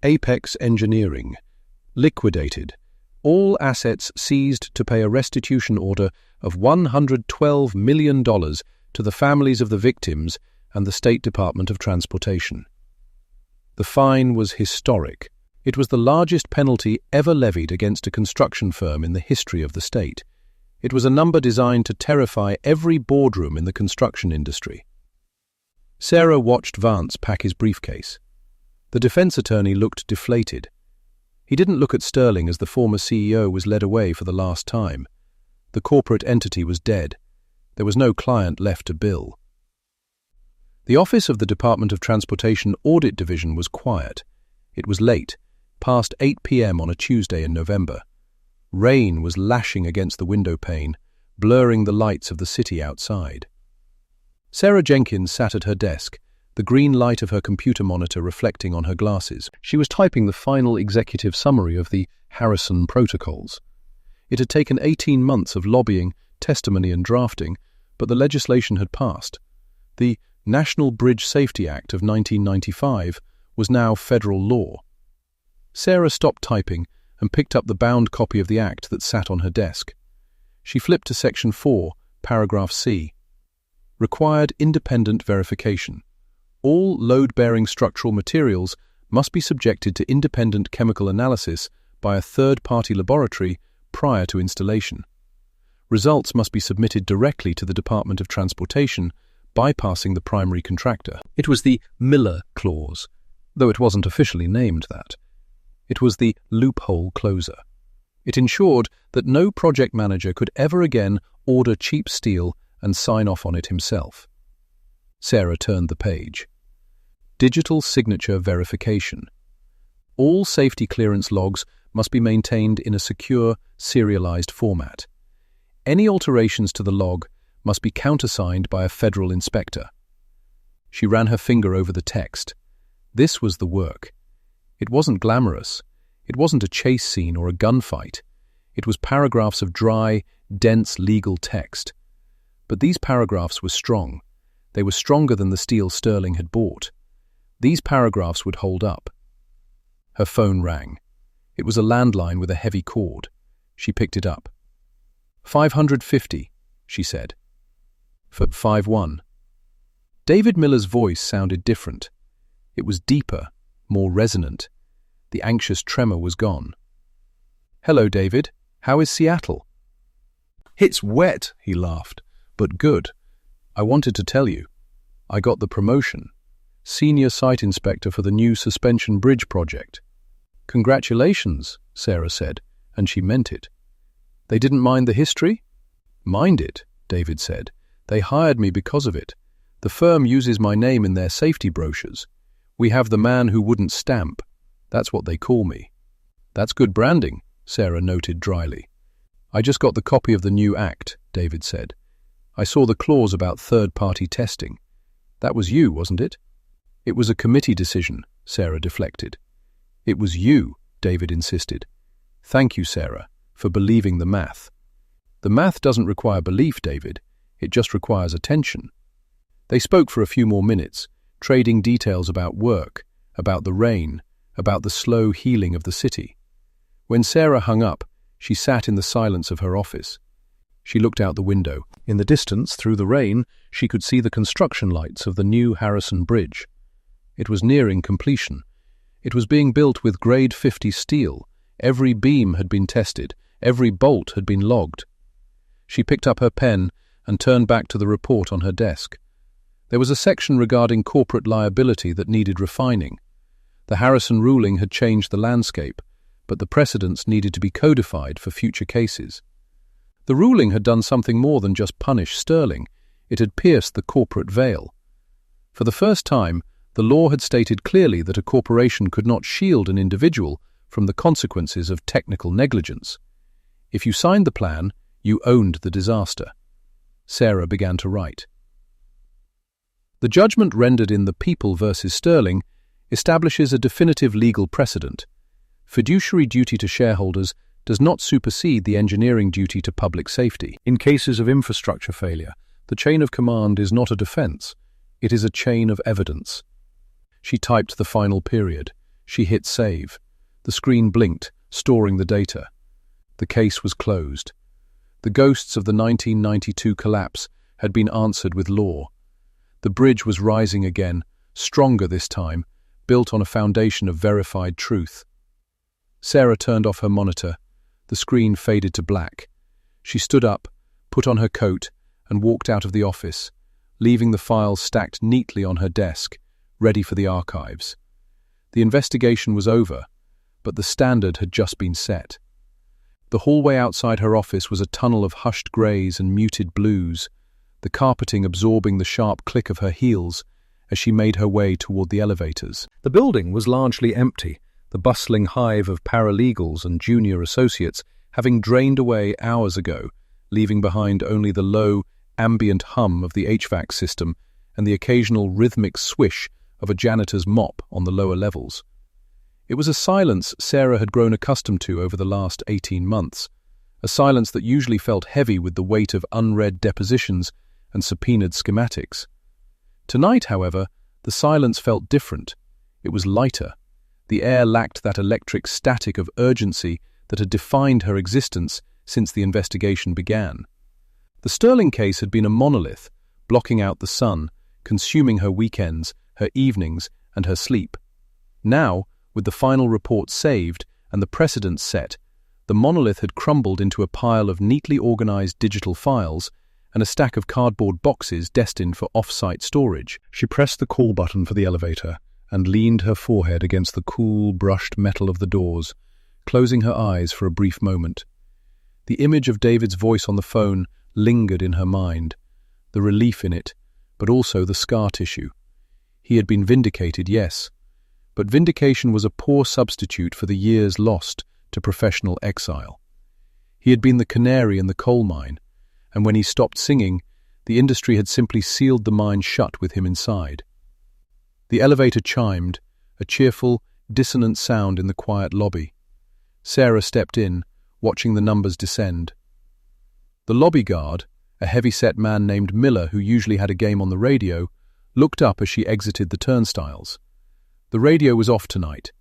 Apex Engineering, liquidated. All assets seized to pay a restitution order of $112 million to the families of the victims and the State Department of Transportation. The fine was historic. It was the largest penalty ever levied against a construction firm in the history of the state. It was a number designed to terrify every boardroom in the construction industry. Sarah watched Vance pack his briefcase. The defense attorney looked deflated. He didn't look at Sterling as the former CEO was led away for the last time. The corporate entity was dead. There was no client left to bill. The office of the Department of Transportation Audit Division was quiet. It was late, past 8 p.m. on a Tuesday in November. Rain was lashing against the window pane, blurring the lights of the city outside. Sarah Jenkins sat at her desk, the green light of her computer monitor reflecting on her glasses. She was typing the final executive summary of the Harrison Protocols. It had taken 18 months of lobbying, testimony and drafting, but the legislation had passed. The National Bridge Safety Act of 1995 was now federal law. Sarah stopped typing and picked up the bound copy of the Act that sat on her desk. She flipped to Section 4, Paragraph C. Required independent verification. All load-bearing structural materials must be subjected to independent chemical analysis by a third-party laboratory prior to installation. Results must be submitted directly to the Department of Transportation, bypassing the primary contractor. It was the Miller Clause, though it wasn't officially named that. It was the loophole closer. It ensured that no project manager could ever again order cheap steel and sign off on it himself. Sarah turned the page. Digital signature verification. All safety clearance logs must be maintained in a secure, serialized format. Any alterations to the log must be countersigned by a federal inspector. She ran her finger over the text. This was the work. It wasn't glamorous. It wasn't a chase scene or a gunfight. It was paragraphs of dry, dense legal text. But these paragraphs were strong. They were stronger than the steel Sterling had bought. These paragraphs would hold up. Her phone rang. It was a landline with a heavy cord. She picked it up. 550, she said. For 5-1. David Miller's voice sounded different. It was deeper, more resonant. The anxious tremor was gone. Hello, David. How is Seattle? It's wet, he laughed, but good. I wanted to tell you. I got the promotion. Senior Site Inspector for the new suspension bridge project. Congratulations, Sarah said, and she meant it. They didn't mind the history? Mind it, David said. They hired me because of it. The firm uses my name in their safety brochures. We have the man who wouldn't stamp. That's what they call me. That's good branding, Sarah noted dryly. I just got the copy of the new Act, David said. I saw the clause about third-party testing. That was you, wasn't it? It was a committee decision, Sarah deflected. It was you, David insisted. Thank you, Sarah, for believing the math. The math doesn't require belief, David. It just requires attention. They spoke for a few more minutes, trading details about work, about the rain, about the slow healing of the city. When Sarah hung up, she sat in the silence of her office. She looked out the window. In the distance, through the rain, she could see the construction lights of the new Harrison Bridge. It was nearing completion. It was being built with grade 50 steel. Every beam had been tested. Every bolt had been logged. She picked up her pen and turned back to the report on her desk. There was a section regarding corporate liability that needed refining. The Harrison ruling had changed the landscape, but the precedents needed to be codified for future cases. The ruling had done something more than just punish Sterling. It had pierced the corporate veil. For the first time, the law had stated clearly that a corporation could not shield an individual from the consequences of technical negligence. If you signed the plan, you owned the disaster. Sarah began to write. The judgment rendered in the People versus Sterling establishes a definitive legal precedent. Fiduciary duty to shareholders does not supersede the engineering duty to public safety. In cases of infrastructure failure, the chain of command is not a defense. It is a chain of evidence. She typed the final period. She hit save. The screen blinked, storing the data. The case was closed. The ghosts of the 1992 collapse had been answered with law. The bridge was rising again, stronger this time, built on a foundation of verified truth. Sarah turned off her monitor. The screen faded to black. She stood up, put on her coat, and walked out of the office, leaving the files stacked neatly on her desk, ready for the archives. The investigation was over, but the standard had just been set. The hallway outside her office was a tunnel of hushed greys and muted blues, the carpeting absorbing the sharp click of her heels as she made her way toward the elevators. The building was largely empty, the bustling hive of paralegals and junior associates having drained away hours ago, leaving behind only the low, ambient hum of the HVAC system and the occasional rhythmic swish of a janitor's mop on the lower levels. It was a silence Sarah had grown accustomed to over the last 18 months, a silence that usually felt heavy with the weight of unread depositions and subpoenaed schematics. Tonight, however, the silence felt different. It was lighter. The air lacked that electric static of urgency that had defined her existence since the investigation began. The Sterling case had been a monolith, blocking out the sun, consuming her weekends, her evenings, and her sleep. Now, with the final report saved and the precedent set, the monolith had crumbled into a pile of neatly organized digital files and a stack of cardboard boxes destined for off-site storage. She pressed the call button for the elevator and leaned her forehead against the cool, brushed metal of the doors, closing her eyes for a brief moment. The image of David's voice on the phone lingered in her mind, the relief in it, but also the scar tissue. He had been vindicated, yes, but vindication was a poor substitute for the years lost to professional exile. He had been the canary in the coal mine, and when he stopped singing, the industry had simply sealed the mine shut with him inside. The elevator chimed, a cheerful, dissonant sound in the quiet lobby. Sarah stepped in, watching the numbers descend. The lobby guard, a heavy-set man named Miller who usually had a game on the radio, looked up as she exited the turnstiles. The radio was off tonight.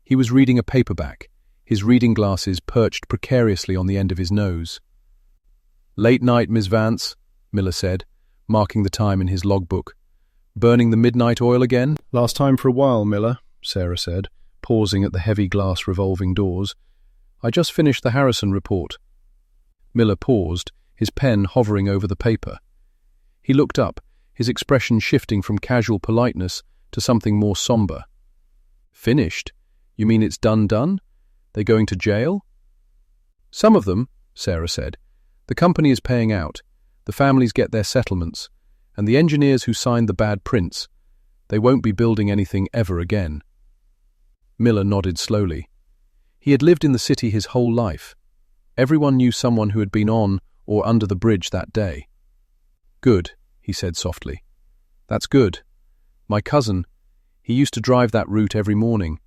He was reading a paperback, his reading glasses perched precariously on the end of his nose. "Late night, Miss Vance," Miller said, marking the time in his logbook. "Burning the midnight oil again?" "Last time for a while, Miller," Sarah said, pausing at the heavy glass revolving doors. "I just finished the Harrison report." Miller paused, his pen hovering over the paper. He looked up, his expression shifting from casual politeness to something more somber. "Finished? You mean it's done? They going to jail?" "Some of them," Sarah said. "The company is paying out, the families get their settlements, and the engineers who signed the bad prints, they won't be building anything ever again." Miller nodded slowly. He had lived in the city his whole life. Everyone knew someone who had been on or under the bridge that day. "Good," he said softly. "That's good. My cousin, he used to drive that route every morning.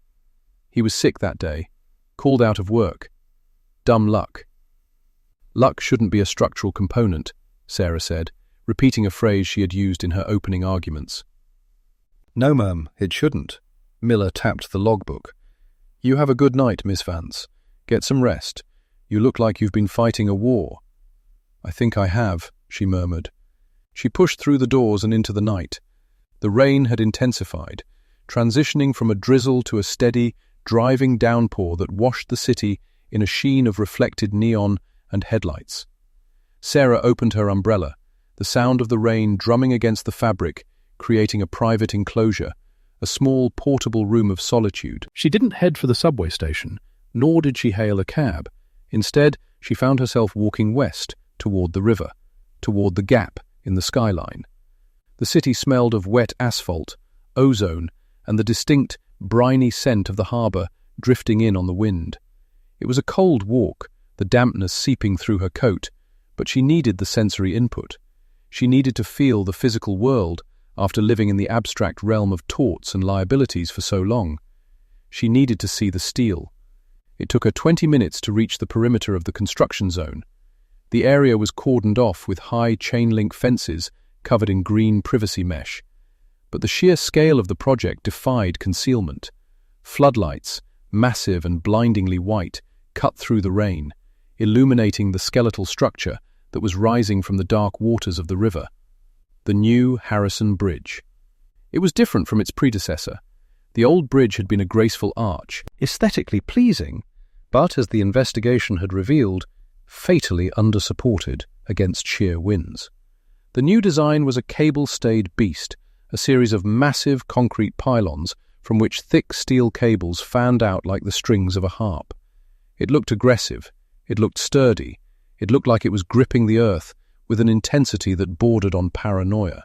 He was sick that day, called out of work. Dumb luck." "Luck shouldn't be a structural component," Sarah said, repeating a phrase she had used in her opening arguments. "No, ma'am, it shouldn't." Miller tapped the logbook. "You have a good night, Miss Vance. Get some rest. You look like you've been fighting a war." "I think I have," she murmured. She pushed through the doors and into the night. The rain had intensified, transitioning from a drizzle to a steady, driving downpour that washed the city in a sheen of reflected neon and headlights. Sarah opened her umbrella, the sound of the rain drumming against the fabric, creating a private enclosure, a small portable room of solitude. She didn't head for the subway station, nor did she hail a cab. Instead, she found herself walking west, toward the river, toward the gap in the skyline. The city smelled of wet asphalt, ozone, and the distinct, briny scent of the harbour drifting in on the wind. It was a cold walk, the dampness seeping through her coat, but she needed the sensory input. She needed to feel the physical world after living in the abstract realm of torts and liabilities for so long. She needed to see the steel. It took her 20 minutes to reach the perimeter of the construction zone. The area was cordoned off with high chain-link fences covered in green privacy mesh. But the sheer scale of the project defied concealment. Floodlights, massive and blindingly white, cut through the rain, illuminating the skeletal structure that was rising from the dark waters of the river. The new Harrison Bridge. It was different from its predecessor. The old bridge had been a graceful arch, aesthetically pleasing, but, as the investigation had revealed, fatally undersupported against sheer winds. The new design was a cable-stayed beast, a series of massive concrete pylons from which thick steel cables fanned out like the strings of a harp. It looked aggressive, it looked sturdy, it looked like it was gripping the earth with an intensity that bordered on paranoia.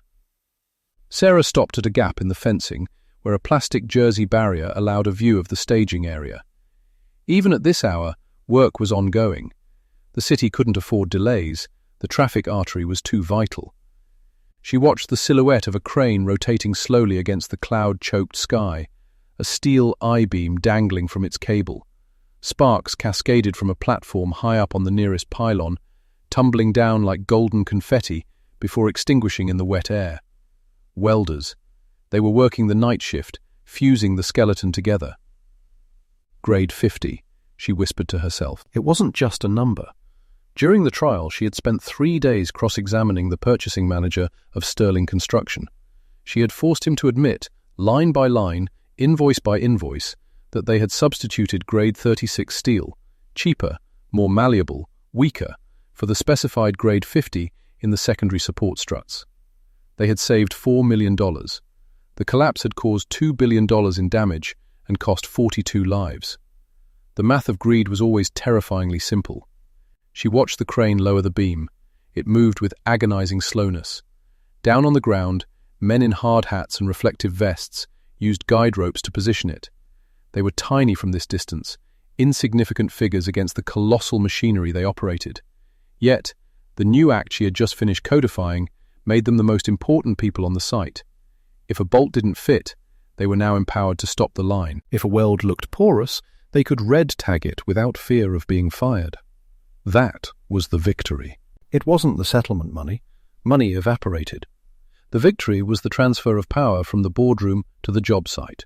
Sarah stopped at a gap in the fencing where a plastic jersey barrier allowed a view of the staging area. Even at this hour, work was ongoing. The city couldn't afford delays, the traffic artery was too vital. She watched the silhouette of a crane rotating slowly against the cloud-choked sky, a steel I-beam dangling from its cable. Sparks cascaded from a platform high up on the nearest pylon, tumbling down like golden confetti before extinguishing in the wet air. Welders. They were working the night shift, fusing the skeleton together. Grade 50, she whispered to herself. It wasn't just a number. During the trial, she had spent 3 days cross-examining the purchasing manager of Sterling Construction. She had forced him to admit, line by line, invoice by invoice, that they had substituted grade 36 steel, cheaper, more malleable, weaker, for the specified grade 50 in the secondary support struts. They had saved $4 million. The collapse had caused $2 billion in damage and cost 42 lives. The math of greed was always terrifyingly simple. She watched the crane lower the beam. It moved with agonizing slowness. Down on the ground, men in hard hats and reflective vests used guide ropes to position it. They were tiny from this distance, insignificant figures against the colossal machinery they operated. Yet, the new act she had just finished codifying made them the most important people on the site. If a bolt didn't fit, they were now empowered to stop the line. If a weld looked porous, they could red tag it without fear of being fired. That was the victory. It wasn't the settlement money. Money evaporated. The victory was the transfer of power from the boardroom to the job site.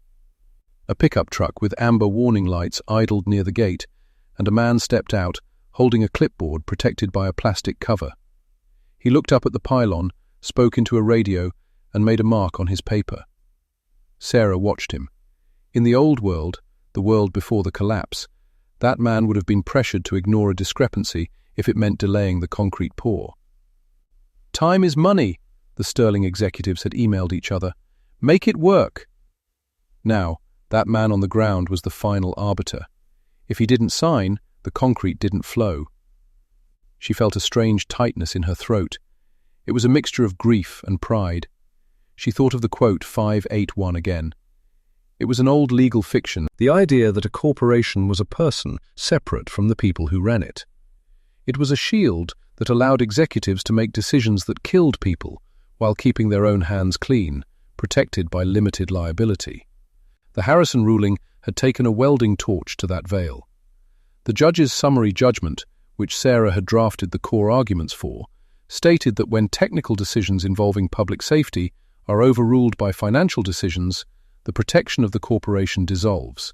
A pickup truck with amber warning lights idled near the gate, and a man stepped out, holding a clipboard protected by a plastic cover. He looked up at the pylon, spoke into a radio, and made a mark on his paper. Sarah watched him. In the old world, the world before the collapse, that man would have been pressured to ignore a discrepancy if it meant delaying the concrete pour. "Time is money," the Sterling executives had emailed each other. "Make it work." Now, that man on the ground was the final arbiter. If he didn't sign, the concrete didn't flow. She felt a strange tightness in her throat. It was a mixture of grief and pride. She thought of the quote 581 again. It was an old legal fiction, the idea that a corporation was a person separate from the people who ran it. It was a shield that allowed executives to make decisions that killed people while keeping their own hands clean, protected by limited liability. The Harrison ruling had taken a welding torch to that veil. The judge's summary judgment, which Sarah had drafted the core arguments for, stated that when technical decisions involving public safety are overruled by financial decisions, the protection of the corporation dissolves.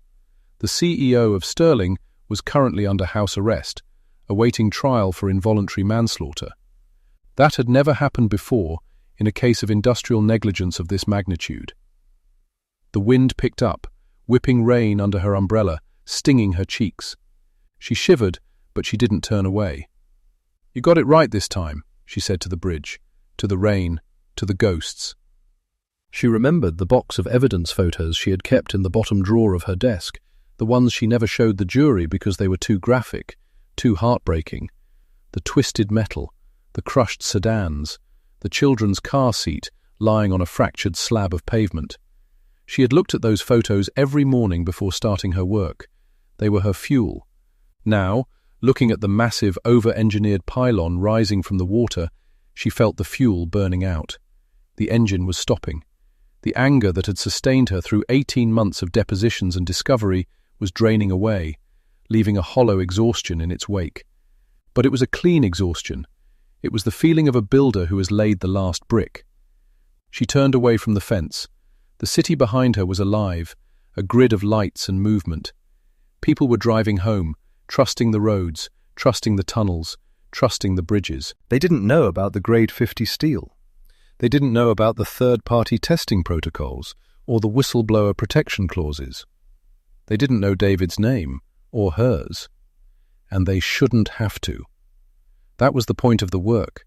The CEO of Sterling was currently under house arrest, awaiting trial for involuntary manslaughter. That had never happened before in a case of industrial negligence of this magnitude. The wind picked up, whipping rain under her umbrella, stinging her cheeks. She shivered, but she didn't turn away. "You got it right this time," she said to the bridge, to the rain, to the ghosts. She remembered the box of evidence photos she had kept in the bottom drawer of her desk, the ones she never showed the jury because they were too graphic, too heartbreaking. The twisted metal, the crushed sedans, the children's car seat lying on a fractured slab of pavement. She had looked at those photos every morning before starting her work. They were her fuel. Now, looking at the massive, over-engineered pylon rising from the water, she felt the fuel burning out. The engine was stopping. The anger that had sustained her through 18 months of depositions and discovery was draining away, leaving a hollow exhaustion in its wake. But it was a clean exhaustion. It was the feeling of a builder who has laid the last brick. She turned away from the fence. The city behind her was alive, a grid of lights and movement. People were driving home, trusting the roads, trusting the tunnels, trusting the bridges. They didn't know about the grade 50 steel. They didn't know about the third-party testing protocols or the whistleblower protection clauses. They didn't know David's name, or hers. And they shouldn't have to. That was the point of the work.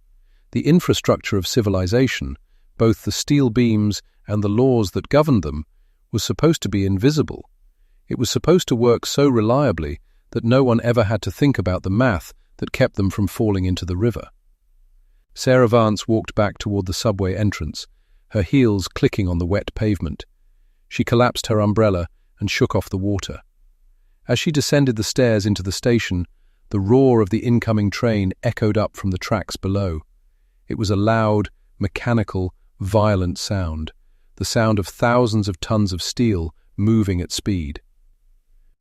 The infrastructure of civilization, both the steel beams and the laws that governed them, was supposed to be invisible. It was supposed to work so reliably that no one ever had to think about the math that kept them from falling into the river. Sarah Vance walked back toward the subway entrance, her heels clicking on the wet pavement. She collapsed her umbrella and shook off the water. As she descended the stairs into the station, the roar of the incoming train echoed up from the tracks below. It was a loud, mechanical, violent sound, the sound of thousands of tons of steel moving at speed.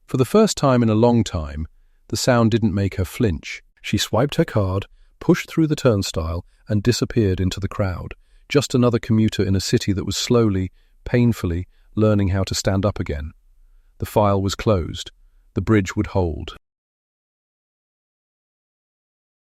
For the first time in a long time, the sound didn't make her flinch. She swiped her card, pushed through the turnstile and disappeared into the crowd, just another commuter in a city that was slowly, painfully, learning how to stand up again. The file was closed. The bridge would hold.